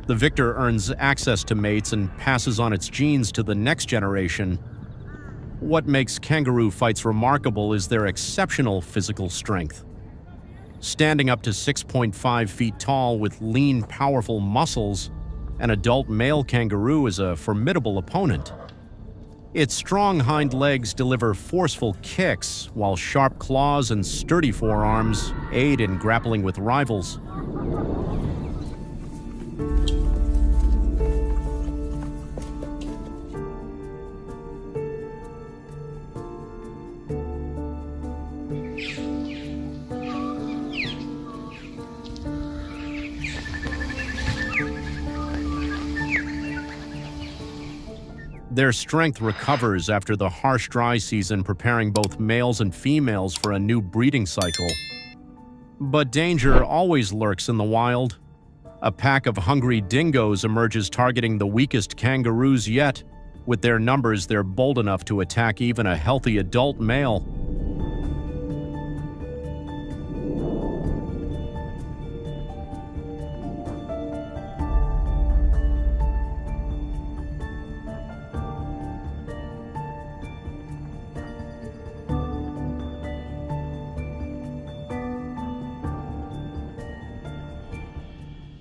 The victor earns access to mates and passes on its genes to the next generation. What makes kangaroo fights remarkable is their exceptional physical strength. Standing up to 6.5 feet tall with lean, powerful muscles, an adult male kangaroo is a formidable opponent. Its strong hind legs deliver forceful kicks, while sharp claws and sturdy forearms aid in grappling with rivals. Their strength recovers after the harsh dry season, preparing both males and females for a new breeding cycle. But danger always lurks in the wild. A pack of hungry dingoes emerges, targeting the weakest kangaroos yet. With their numbers, they're bold enough to attack even a healthy adult male.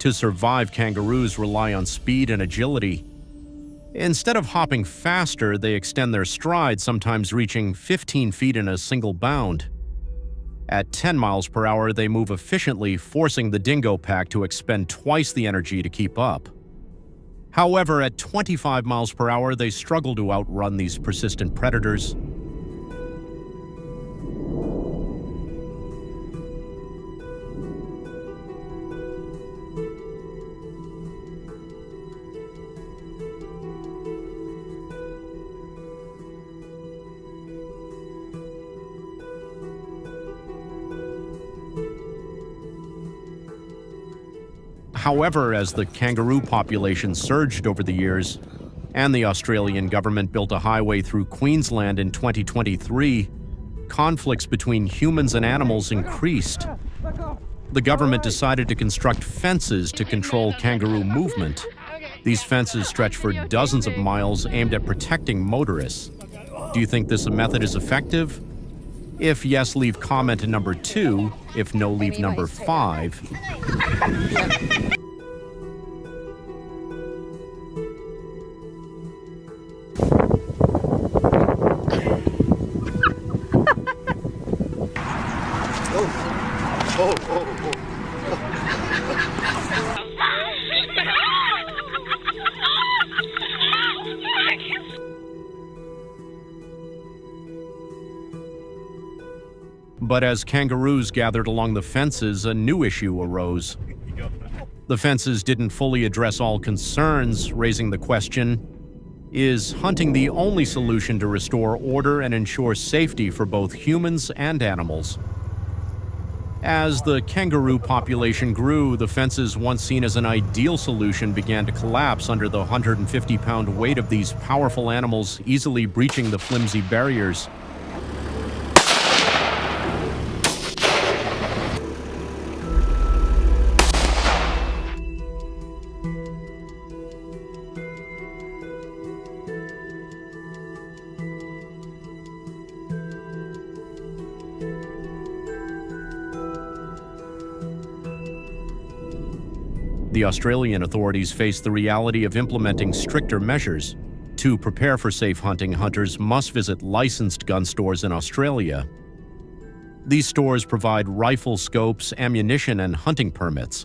To survive, kangaroos rely on speed and agility. Instead of hopping faster, they extend their stride, sometimes reaching 15 feet in a single bound. At 10 miles per hour, they move efficiently, forcing the dingo pack to expend twice the energy to keep up. However, at 25 miles per hour, they struggle to outrun these persistent predators. However, as the kangaroo population surged over the years, and the Australian government built a highway through Queensland in 2023, conflicts between humans and animals increased. The government decided to construct fences to control kangaroo movement. These fences stretch for dozens of miles, aimed at protecting motorists. Do you think this method is effective? If yes, leave comment number 2. If no, leave number 5. But as kangaroos gathered along the fences, a new issue arose. The fences didn't fully address all concerns, raising the question, Is hunting the only solution to restore order and ensure safety for both humans and animals? As the kangaroo population grew, the fences once seen as an ideal solution began to collapse under the 150-pound weight of these powerful animals, easily breaching the flimsy barriers. The Australian authorities face the reality of implementing stricter measures. To prepare for safe hunting, hunters must visit licensed gun stores in Australia. These stores provide rifle scopes, ammunition, and hunting permits.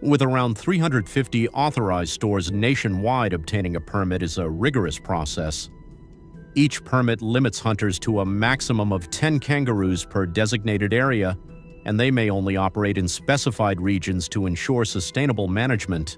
With around 350 authorized stores nationwide, obtaining a permit is a rigorous process. Each permit limits hunters to a maximum of 10 kangaroos per designated area, and they may only operate in specified regions to ensure sustainable management.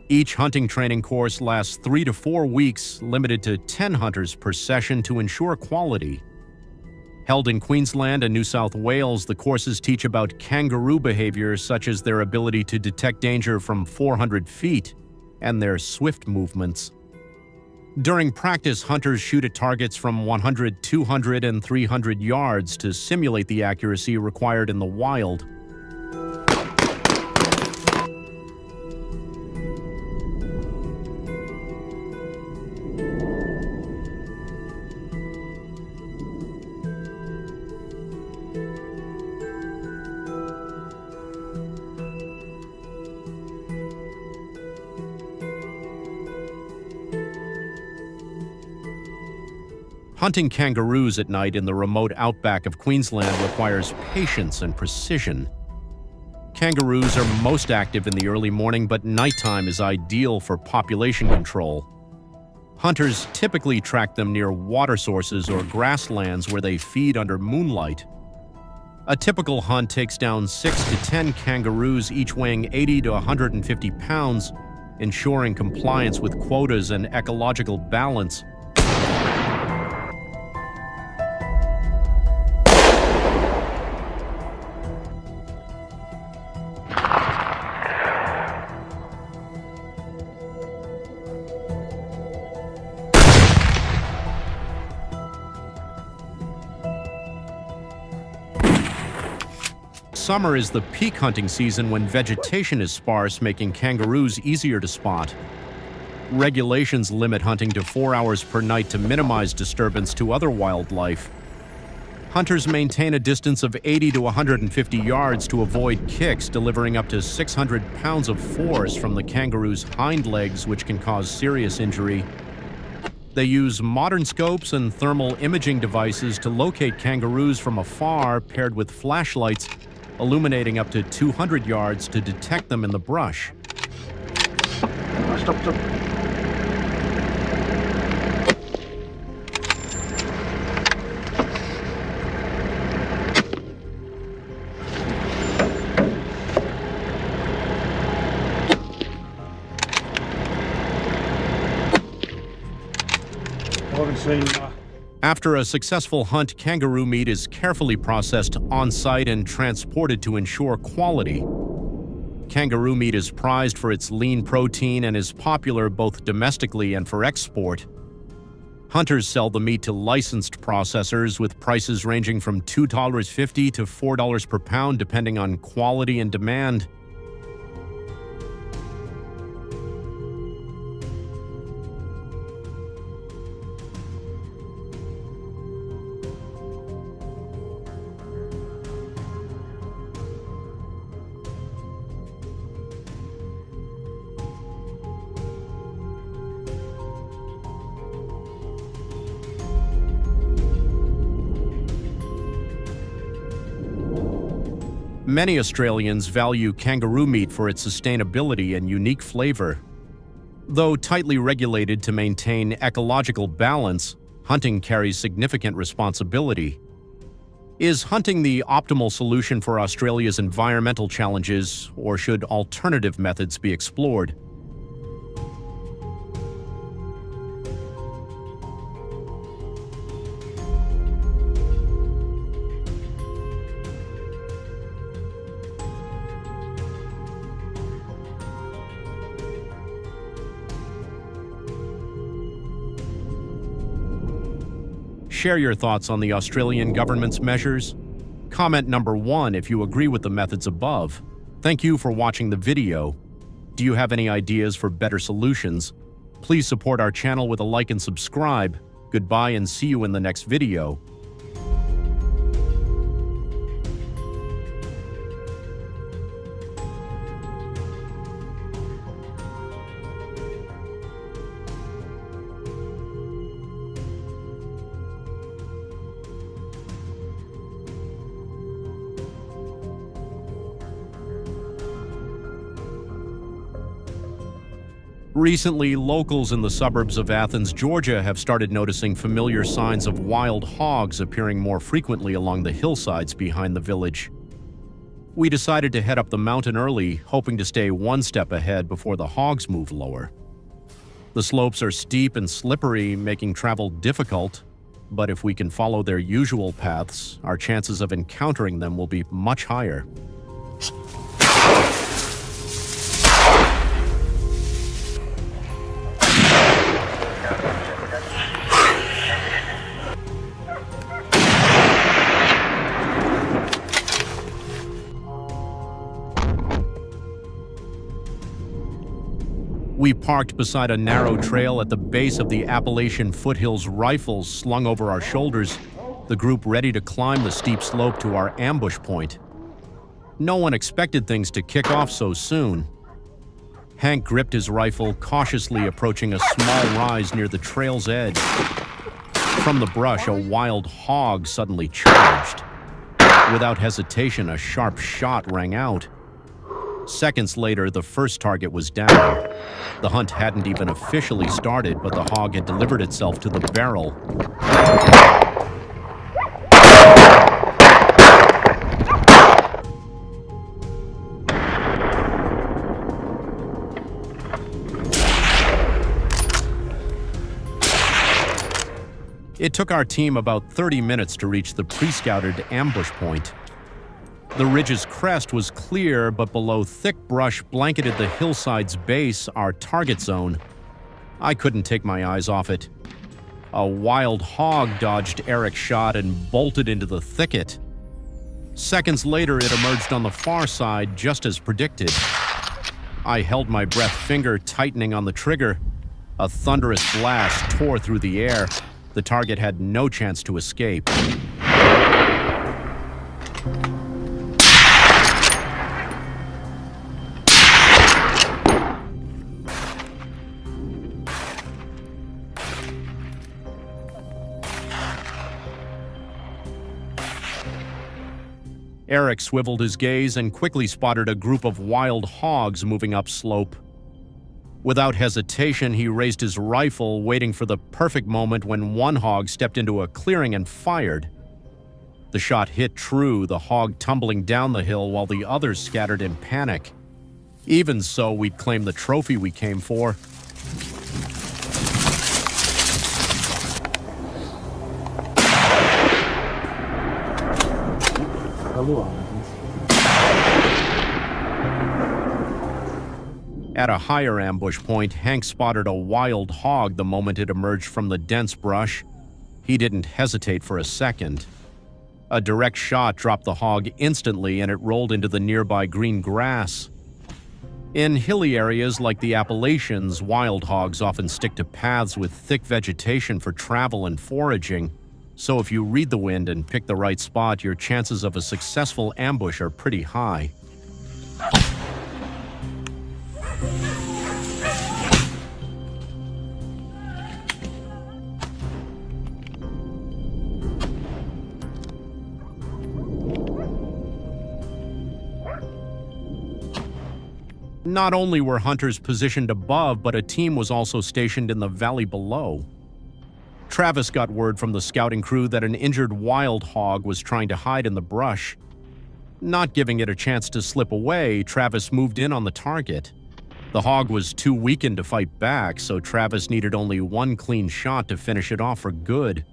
Each hunting training course lasts 3 to 4 weeks, limited to 10 hunters per session to ensure quality. Held in Queensland and New South Wales, the courses teach about kangaroo behavior, such as their ability to detect danger from 400 feet and their swift movements. During practice, hunters shoot at targets from 100, 200, and 300 yards to simulate the accuracy required in the wild. Hunting kangaroos at night in the remote outback of Queensland requires patience and precision. Kangaroos are most active in the early morning, but nighttime is ideal for population control. Hunters typically track them near water sources or grasslands where they feed under moonlight. A typical hunt takes down 6 to 10 kangaroos, each weighing 80 to 150 pounds, ensuring compliance with quotas and ecological balance. Summer is the peak hunting season when vegetation is sparse, making kangaroos easier to spot. Regulations limit hunting to 4 hours per night to minimize disturbance to other wildlife. Hunters maintain a distance of 80 to 150 yards to avoid kicks, delivering up to 600 pounds of force from the kangaroo's hind legs, which can cause serious injury. They use modern scopes and thermal imaging devices to locate kangaroos from afar, paired with flashlights, illuminating up to 200 yards to detect them in the brush. Stop. I haven't seen After a successful hunt, kangaroo meat is carefully processed on-site and transported to ensure quality. Kangaroo meat is prized for its lean protein and is popular both domestically and for export. Hunters sell the meat to licensed processors with prices ranging from $2.50 to $4 per pound, depending on quality and demand. Many Australians value kangaroo meat for its sustainability and unique flavor. Though tightly regulated to maintain ecological balance, hunting carries significant responsibility. Is hunting the optimal solution for Australia's environmental challenges, or should alternative methods be explored? Share your thoughts on the Australian government's measures. Comment number 1 if you agree with the methods above. Thank you for watching the video. Do you have any ideas for better solutions? Please support our channel with a like and subscribe. Goodbye and see you in the next video. Recently, locals in the suburbs of Athens, Georgia have started noticing familiar signs of wild hogs appearing more frequently along the hillsides behind the village. We decided to head up the mountain early, hoping to stay one step ahead before the hogs move lower. The slopes are steep and slippery, making travel difficult, but if we can follow their usual paths, our chances of encountering them will be much higher. We parked beside a narrow trail at the base of the Appalachian foothills, rifles slung over our shoulders, the group ready to climb the steep slope to our ambush point. No one expected things to kick off so soon. Hank gripped his rifle, cautiously approaching a small rise near the trail's edge. From the brush, a wild hog suddenly charged. Without hesitation, a sharp shot rang out. Seconds later, the first target was down. The hunt hadn't even officially started, but the hog had delivered itself to the barrel. It took our team about 30 minutes to reach the pre-scouted ambush point. The ridge's crest was clear, but below thick brush blanketed the hillside's base, our target zone. I couldn't take my eyes off it. A wild hog dodged Eric's shot and bolted into the thicket. Seconds later, it emerged on the far side, just as predicted. I held my breath, finger tightening on the trigger. A thunderous blast tore through the air. The target had no chance to escape. Eric swiveled his gaze and quickly spotted a group of wild hogs moving upslope. Without hesitation, he raised his rifle, waiting for the perfect moment when one hog stepped into a clearing and fired. The shot hit true, the hog tumbling down the hill while the others scattered in panic. Even so, we'd claim the trophy we came for. At a higher ambush point, Hank spotted a wild hog the moment it emerged from the dense brush. He didn't hesitate for a second. A direct shot dropped the hog instantly and it rolled into the nearby green grass. In hilly areas like the Appalachians, wild hogs often stick to paths with thick vegetation for travel and foraging. So if you read the wind and pick the right spot, your chances of a successful ambush are pretty high. Not only were hunters positioned above, but a team was also stationed in the valley below. Travis got word from the scouting crew that an injured wild hog was trying to hide in the brush. Not giving it a chance to slip away, Travis moved in on the target. The hog was too weakened to fight back, so Travis needed only one clean shot to finish it off for good.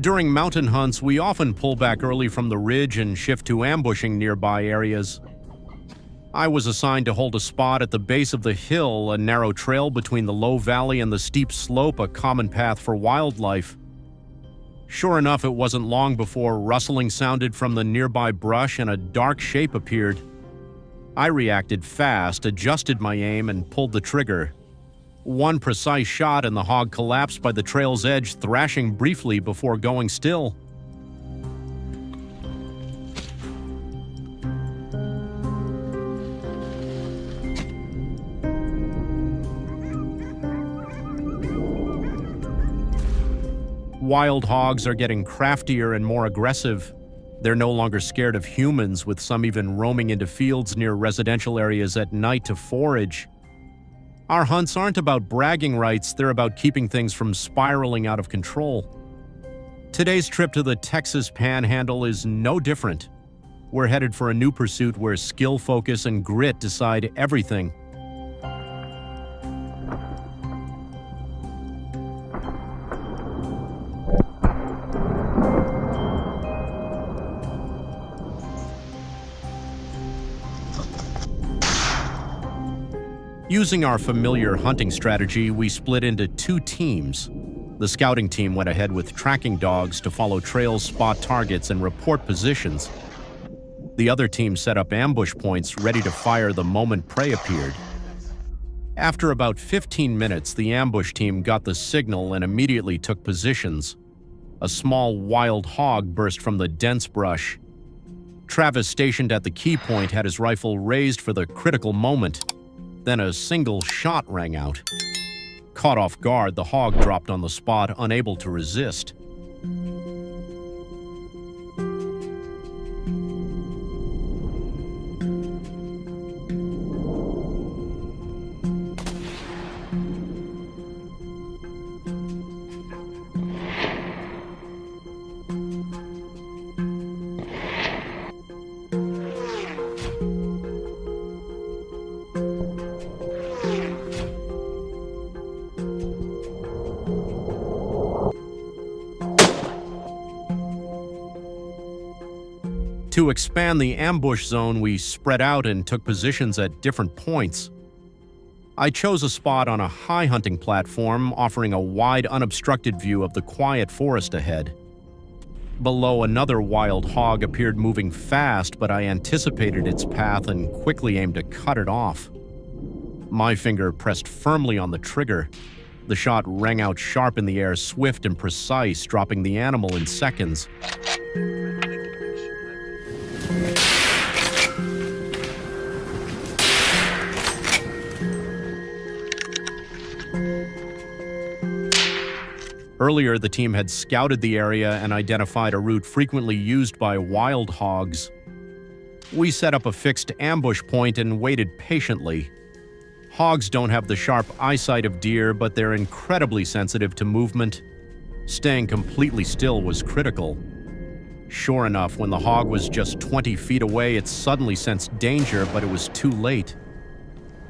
During mountain hunts, we often pull back early from the ridge and shift to ambushing nearby areas. I was assigned to hold a spot at the base of the hill, a narrow trail between the low valley and the steep slope, a common path for wildlife. Sure enough, it wasn't long before rustling sounded from the nearby brush and a dark shape appeared. I reacted fast, adjusted my aim, and pulled the trigger. One precise shot and the hog collapsed by the trail's edge, thrashing briefly before going still. Wild hogs are getting craftier and more aggressive. They're no longer scared of humans, with some even roaming into fields near residential areas at night to forage. Our hunts aren't about bragging rights, they're about keeping things from spiraling out of control. Today's trip to the Texas Panhandle is no different. We're headed for a new pursuit where skill, focus, and grit decide everything. Using our familiar hunting strategy, we split into two teams. The scouting team went ahead with tracking dogs to follow trails, spot targets, and report positions. The other team set up ambush points ready to fire the moment prey appeared. After about 15 minutes, the ambush team got the signal and immediately took positions. A small wild hog burst from the dense brush. Travis, stationed at the key point, had his rifle raised for the critical moment. Then a single shot rang out. Caught off guard, the hog dropped on the spot, unable to resist. To expand the ambush zone, we spread out and took positions at different points. I chose a spot on a high hunting platform, offering a wide, unobstructed view of the quiet forest ahead. Below, another wild hog appeared moving fast, but I anticipated its path and quickly aimed to cut it off. My finger pressed firmly on the trigger. The shot rang out sharp in the air, swift and precise, dropping the animal in seconds. Earlier, the team had scouted the area and identified a route frequently used by wild hogs. We set up a fixed ambush point and waited patiently. Hogs don't have the sharp eyesight of deer, but they're incredibly sensitive to movement. Staying completely still was critical. Sure enough, when the hog was just 20 feet away, it suddenly sensed danger, but it was too late.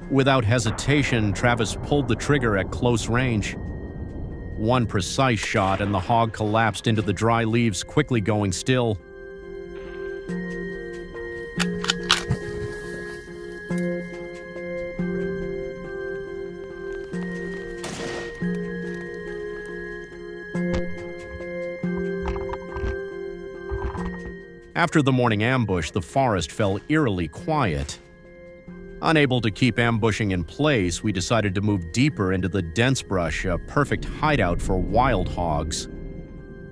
Without hesitation, Travis pulled the trigger at close range. One precise shot and the hog collapsed into the dry leaves, quickly going still. After the morning ambush, the forest fell eerily quiet. Unable to keep ambushing in place, we decided to move deeper into the dense brush, a perfect hideout for wild hogs.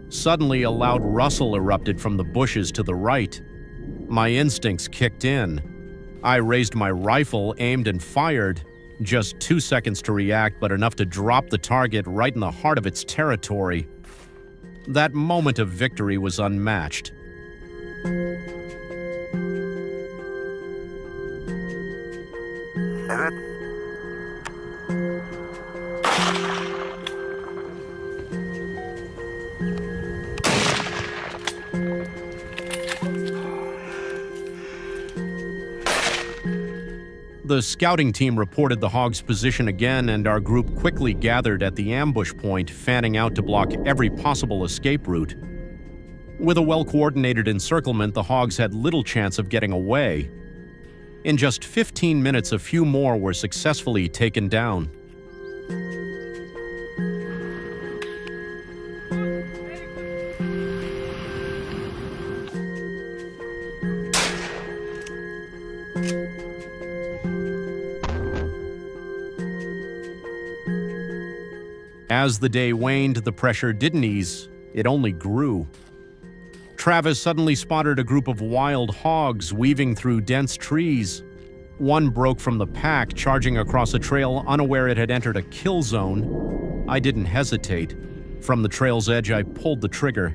Suddenly, a loud rustle erupted from the bushes to the right. My instincts kicked in. I raised my rifle, aimed and fired. Just 2 seconds to react, but enough to drop the target right in the heart of its territory. That moment of victory was unmatched. The scouting team reported the hog's position again, and our group quickly gathered at the ambush point, fanning out to block every possible escape route. With a well-coordinated encirclement, the hogs had little chance of getting away. In just 15 minutes, a few more were successfully taken down. As the day waned, the pressure didn't ease, it only grew. Travis suddenly spotted a group of wild hogs weaving through dense trees. One broke from the pack, charging across a trail, unaware it had entered a kill zone. I didn't hesitate. From the trail's edge, I pulled the trigger.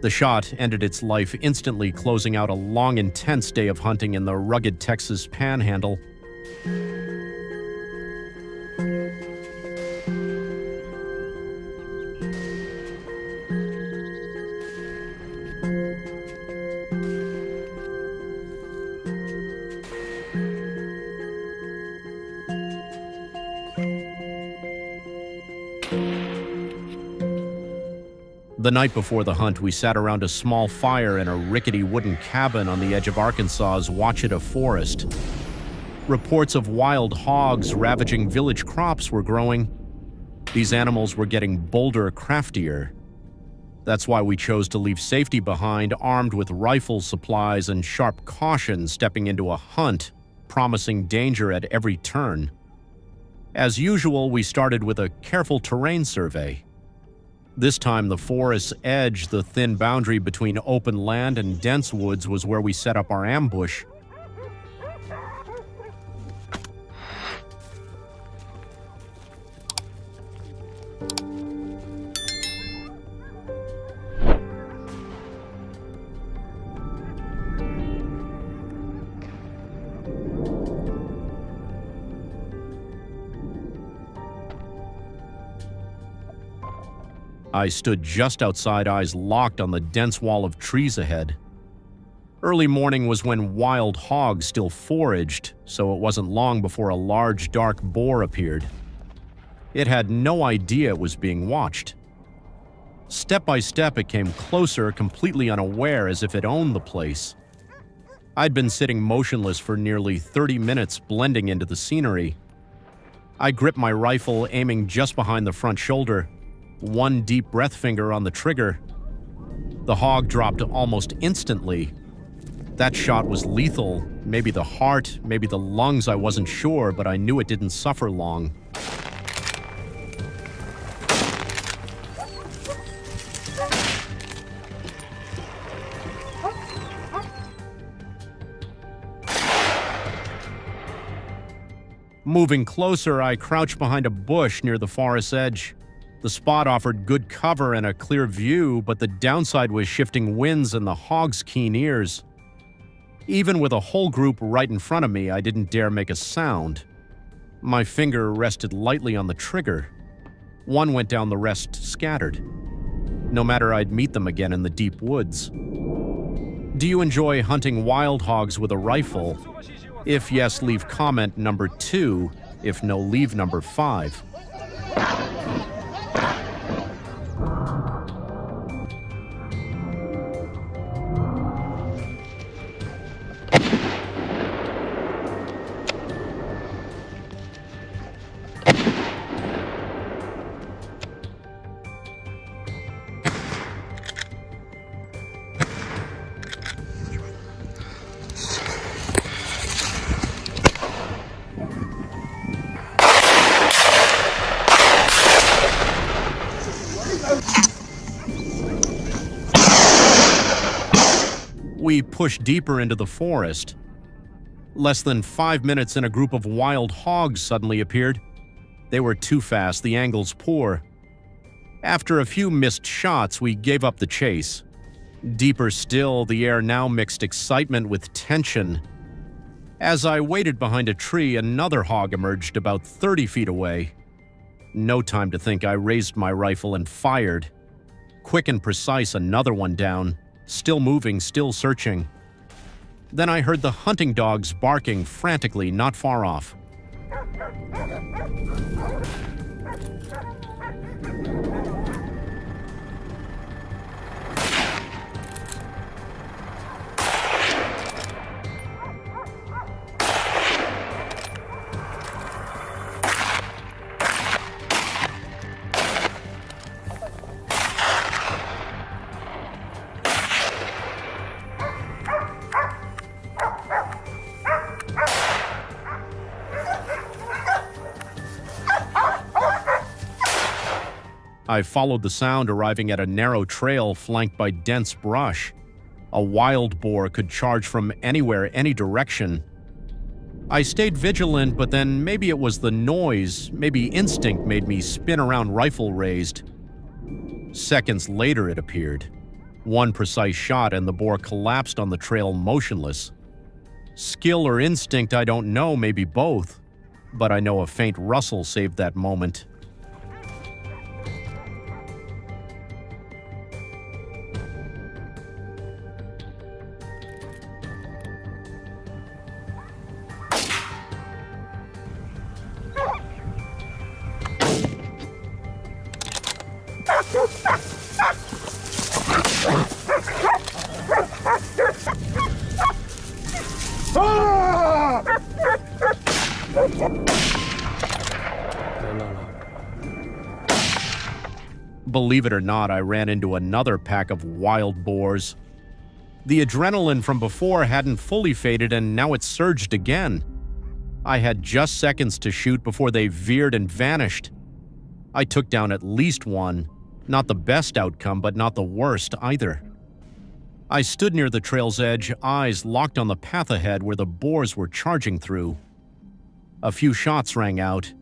The shot ended its life instantly, closing out a long, intense day of hunting in the rugged Texas panhandle. The night before the hunt, we sat around a small fire in a rickety wooden cabin on the edge of Arkansas's Ouachita Forest. Reports of wild hogs ravaging village crops were growing. These animals were getting bolder, craftier. That's why we chose to leave safety behind, armed with rifle supplies and sharp caution, stepping into a hunt, promising danger at every turn. As usual, we started with a careful terrain survey. This time, the forest's edge, the thin boundary between open land and dense woods, was where we set up our ambush. I stood just outside, eyes locked on the dense wall of trees ahead. Early morning was when wild hogs still foraged, so it wasn't long before a large, dark boar appeared. It had no idea it was being watched. Step by step, it came closer, completely unaware, as if it owned the place. I'd been sitting motionless for nearly 30 minutes, blending into the scenery. I gripped my rifle, aiming just behind the front shoulder. One deep breath finger on the trigger. The hog dropped almost instantly. That shot was lethal. Maybe the heart, maybe the lungs, I wasn't sure, but I knew it didn't suffer long. Moving closer, I crouched behind a bush near the forest's edge. The spot offered good cover and a clear view, but the downside was shifting winds and the hog's keen ears. Even with a whole group right in front of me, I didn't dare make a sound. My finger rested lightly on the trigger. One went down, the rest scattered. No matter, I'd meet them again in the deep woods. Do you enjoy hunting wild hogs with a rifle? If yes, leave comment number 2. If no, leave number 5. We pushed deeper into the forest. Less than 5 minutes and a group of wild hogs suddenly appeared. They were too fast, the angles poor. After a few missed shots, we gave up the chase. Deeper still, the air now mixed excitement with tension. As I waited behind a tree, another hog emerged about 30 feet away. No time to think, I raised my rifle and fired. Quick and precise, another one down. Still moving, still searching. Then I heard the hunting dogs barking frantically not far off. I followed the sound, arriving at a narrow trail flanked by dense brush. A wild boar could charge from anywhere, any direction. I stayed vigilant, but then maybe it was the noise, maybe instinct made me spin around rifle raised. Seconds later it appeared. One precise shot and the boar collapsed on the trail motionless. Skill or instinct, I don't know, maybe both. But I know a faint rustle saved that moment. Believe it or not, I ran into another pack of wild boars. The adrenaline from before hadn't fully faded and now it surged again. I had just seconds to shoot before they veered and vanished. I took down at least one. Not the best outcome, but not the worst either. I stood near the trail's edge, eyes locked on the path ahead where the boars were charging through. A few shots rang out.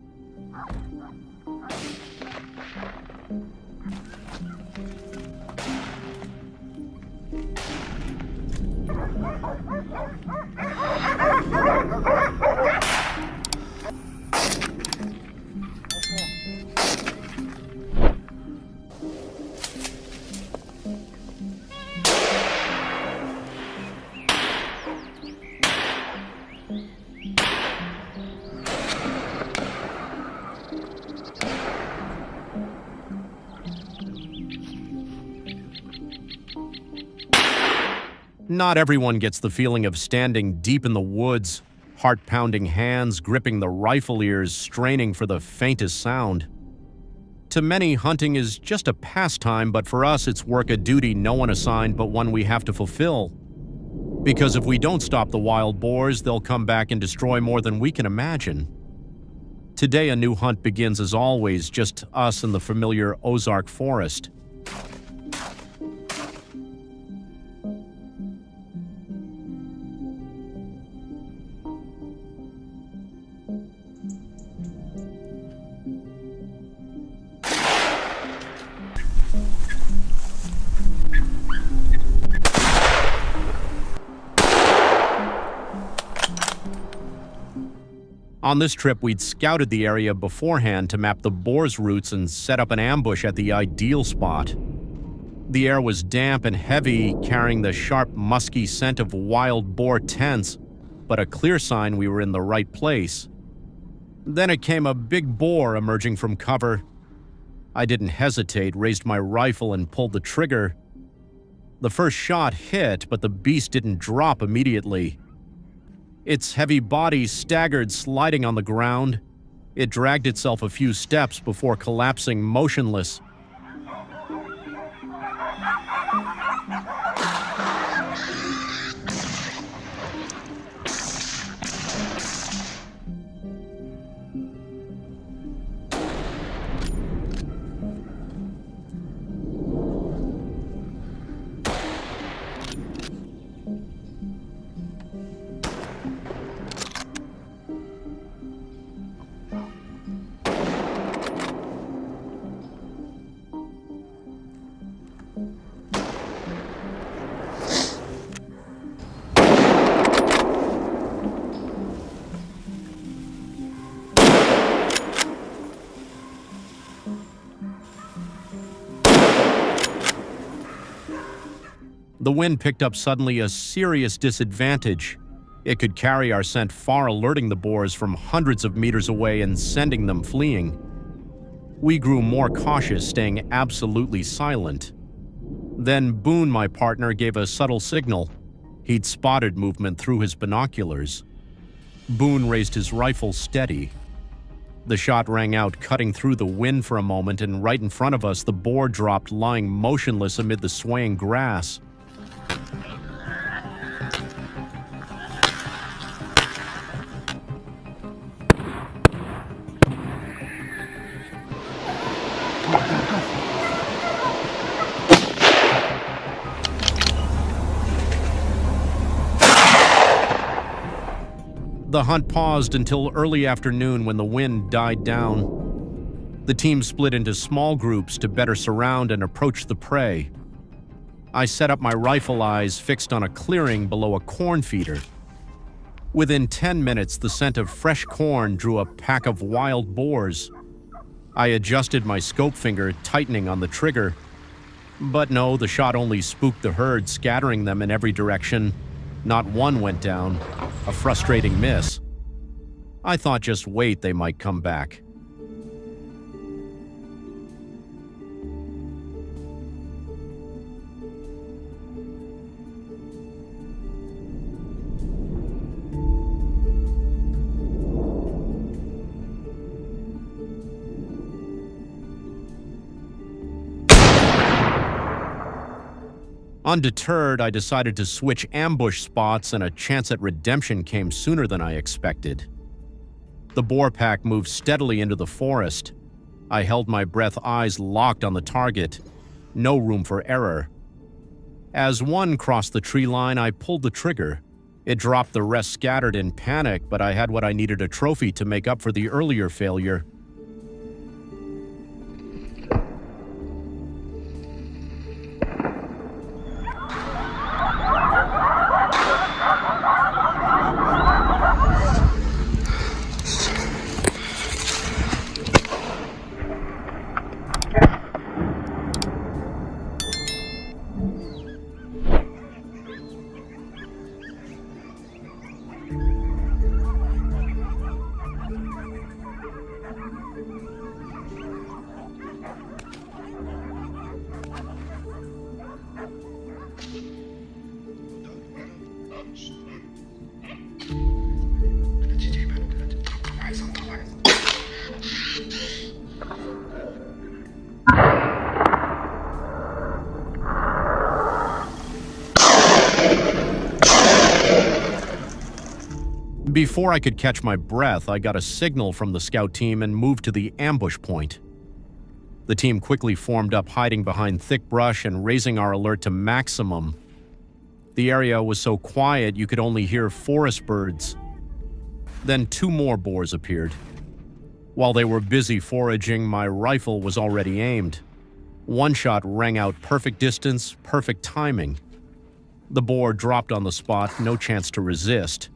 Not everyone gets the feeling of standing deep in the woods, heart-pounding hands gripping the rifle ears, straining for the faintest sound. To many, hunting is just a pastime, but for us it's work, a duty no one assigned, but one we have to fulfill. Because if we don't stop the wild boars, they'll come back and destroy more than we can imagine. Today a new hunt begins as always, just us in the familiar Ozark forest. On this trip, we'd scouted the area beforehand to map the boar's routes and set up an ambush at the ideal spot. The air was damp and heavy, carrying the sharp, musky scent of wild boar tents, but a clear sign we were in the right place. Then it came a big boar emerging from cover. I didn't hesitate, raised my rifle and pulled the trigger. The first shot hit, but the beast didn't drop immediately. Its heavy body staggered, sliding on the ground. It dragged itself a few steps before collapsing motionless. The wind picked up suddenly a serious disadvantage. It could carry our scent far, alerting the boars from hundreds of meters away and sending them fleeing. We grew more cautious, staying absolutely silent. Then Boone, my partner, gave a subtle signal. He'd spotted movement through his binoculars. Boone raised his rifle steady. The shot rang out, cutting through the wind for a moment, and right in front of us, the boar dropped, lying motionless amid the swaying grass. The hunt paused until early afternoon when the wind died down. The team split into small groups to better surround and approach the prey. I set up my rifle eyes fixed on a clearing below a corn feeder. Within 10 minutes, the scent of fresh corn drew a pack of wild boars. I adjusted my scope finger, tightening on the trigger. But no, the shot only spooked the herd, scattering them in every direction. Not one went down, a frustrating miss. I thought, just wait, they might come back. Undeterred, I decided to switch ambush spots, and a chance at redemption came sooner than I expected. The boar pack moved steadily into the forest. I held my breath, eyes locked on the target. No room for error. As one crossed the tree line, I pulled the trigger. It dropped, the rest scattered in panic, but I had what I needed, a trophy to make up for the earlier failure. Before I could catch my breath, I got a signal from the scout team and moved to the ambush point. The team quickly formed up, hiding behind thick brush and raising our alert to maximum. The area was so quiet you could only hear forest birds. Then 2 more boars appeared. While they were busy foraging, my rifle was already aimed. One shot rang out, perfect distance, perfect timing. The boar dropped on the spot, no chance to resist.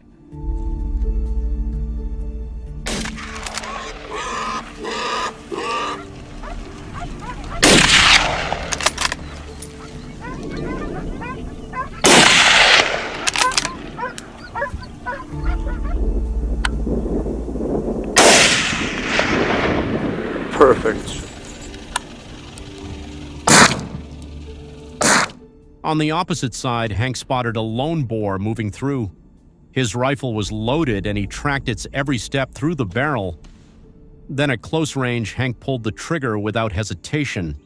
Perfect. On the opposite side, Hank spotted a lone boar moving through. His rifle was loaded and he tracked its every step through the barrel. Then at close range, Hank pulled the trigger without hesitation.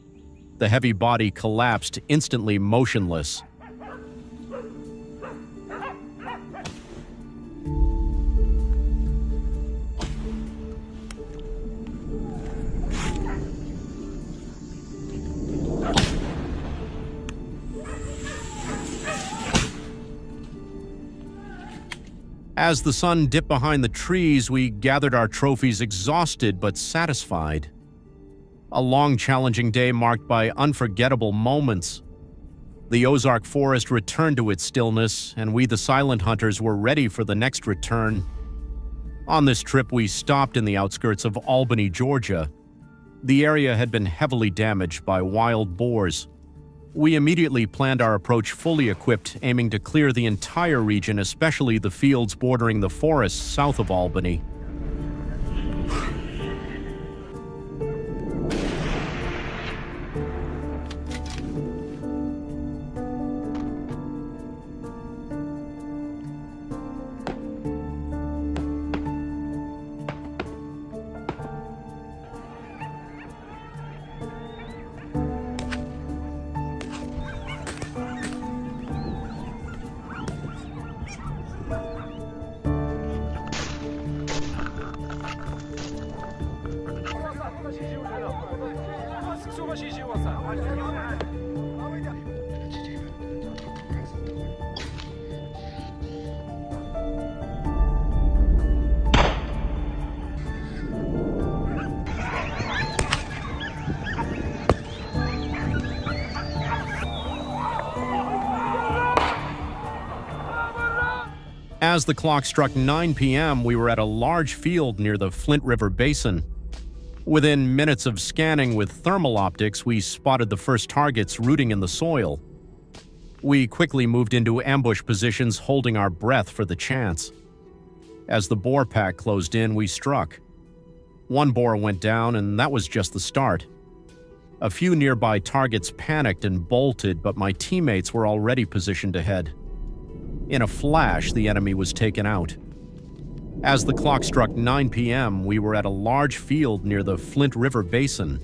The heavy body collapsed, instantly motionless. As the sun dipped behind the trees, we gathered our trophies, exhausted but satisfied. A long, challenging day marked by unforgettable moments. The Ozark forest returned to its stillness, and we, the silent hunters, were ready for the next return. On this trip, we stopped in the outskirts of Albany, Georgia. The area had been heavily damaged by wild boars. We immediately planned our approach fully equipped, aiming to clear the entire region, especially the fields bordering the forests south of Albany. As the clock struck 9 p.m., we were at a large field near the Flint River Basin. Within minutes of scanning with thermal optics, we spotted the first targets rooting in the soil. We quickly moved into ambush positions, holding our breath for the chance. As the boar pack closed in, we struck. One boar went down, and that was just the start. A few nearby targets panicked and bolted, but my teammates were already positioned ahead. In a flash, the enemy was taken out. As the clock struck 9 p.m., we were at a large field near the Flint River Basin.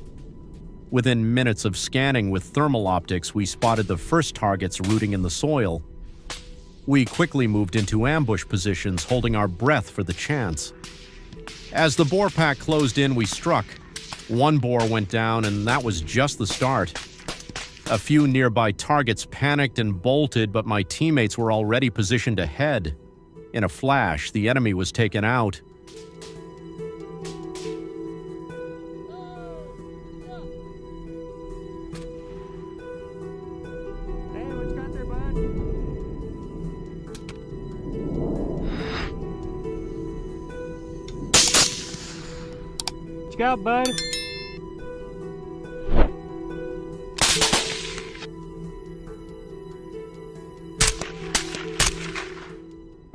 Within minutes of scanning with thermal optics, we spotted the first targets rooting in the soil. We quickly moved into ambush positions, holding our breath for the chance. As the boar pack closed in, we struck. One boar went down, and that was just the start. A few nearby targets panicked and bolted, but my teammates were already positioned ahead. In a flash, the enemy was taken out. Hey, what you got there, bud? What you got, bud?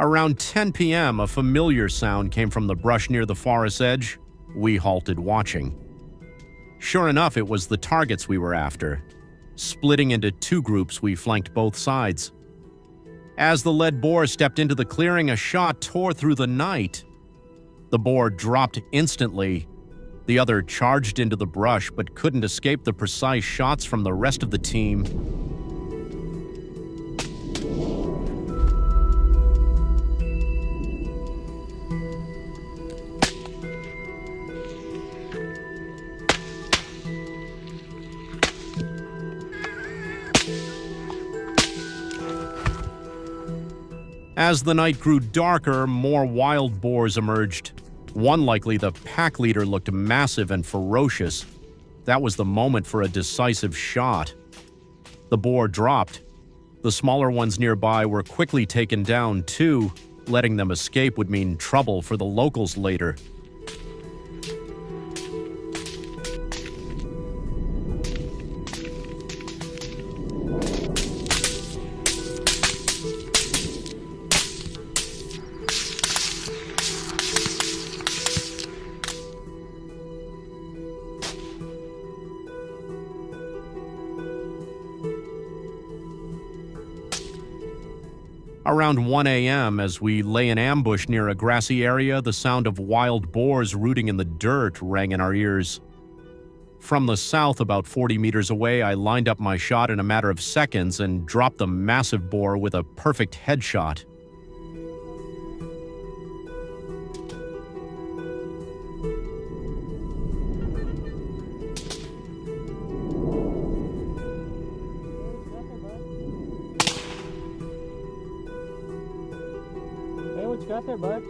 Around 10 p.m., a familiar sound came from the brush near the forest edge. We halted watching. Sure enough, it was the targets we were after. Splitting into two groups, we flanked both sides. As the lead boar stepped into the clearing, a shot tore through the night. The boar dropped instantly. The other charged into the brush, but couldn't escape the precise shots from the rest of the team. As the night grew darker, more wild boars emerged. One, likely the pack leader, looked massive and ferocious. That was the moment for a decisive shot. The boar dropped. The smaller ones nearby were quickly taken down too. Letting them escape would mean trouble for the locals later. Around 1 a.m., as we lay in ambush near a grassy area, the sound of wild boars rooting in the dirt rang in our ears. From the south, about 40 meters away, I lined up my shot in a matter of seconds and dropped the massive boar with a perfect headshot. What you got there, bud?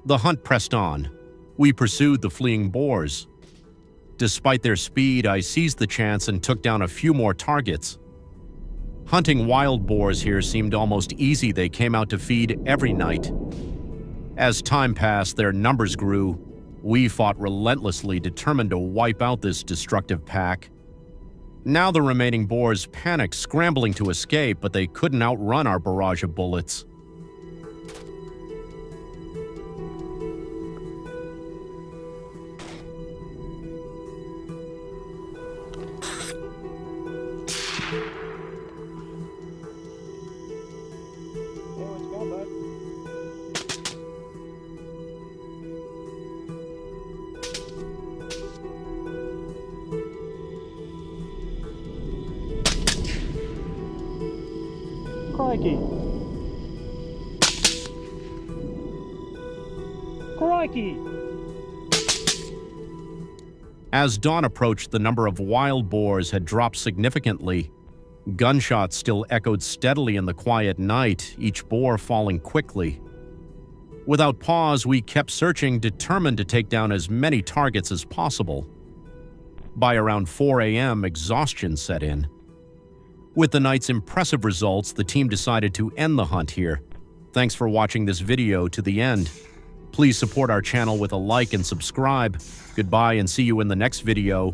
The hunt pressed on. We pursued the fleeing boars. Despite their speed, I seized the chance and took down a few more targets. Hunting wild boars here seemed almost easy. They came out to feed every night. As time passed, their numbers grew. We fought relentlessly, determined to wipe out this destructive pack. Now the remaining boars panicked, scrambling to escape, but they couldn't outrun our barrage of bullets. Crikey. Crikey. As dawn approached, the number of wild boars had dropped significantly. Gunshots still echoed steadily in the quiet night, each boar falling quickly. Without pause, we kept searching, determined to take down as many targets as possible. By around 4 a.m., exhaustion set in. With the night's impressive results, the team decided to end the hunt here. Thanks for watching this video to the end. Please support our channel with a like and subscribe. Goodbye and see you in the next video.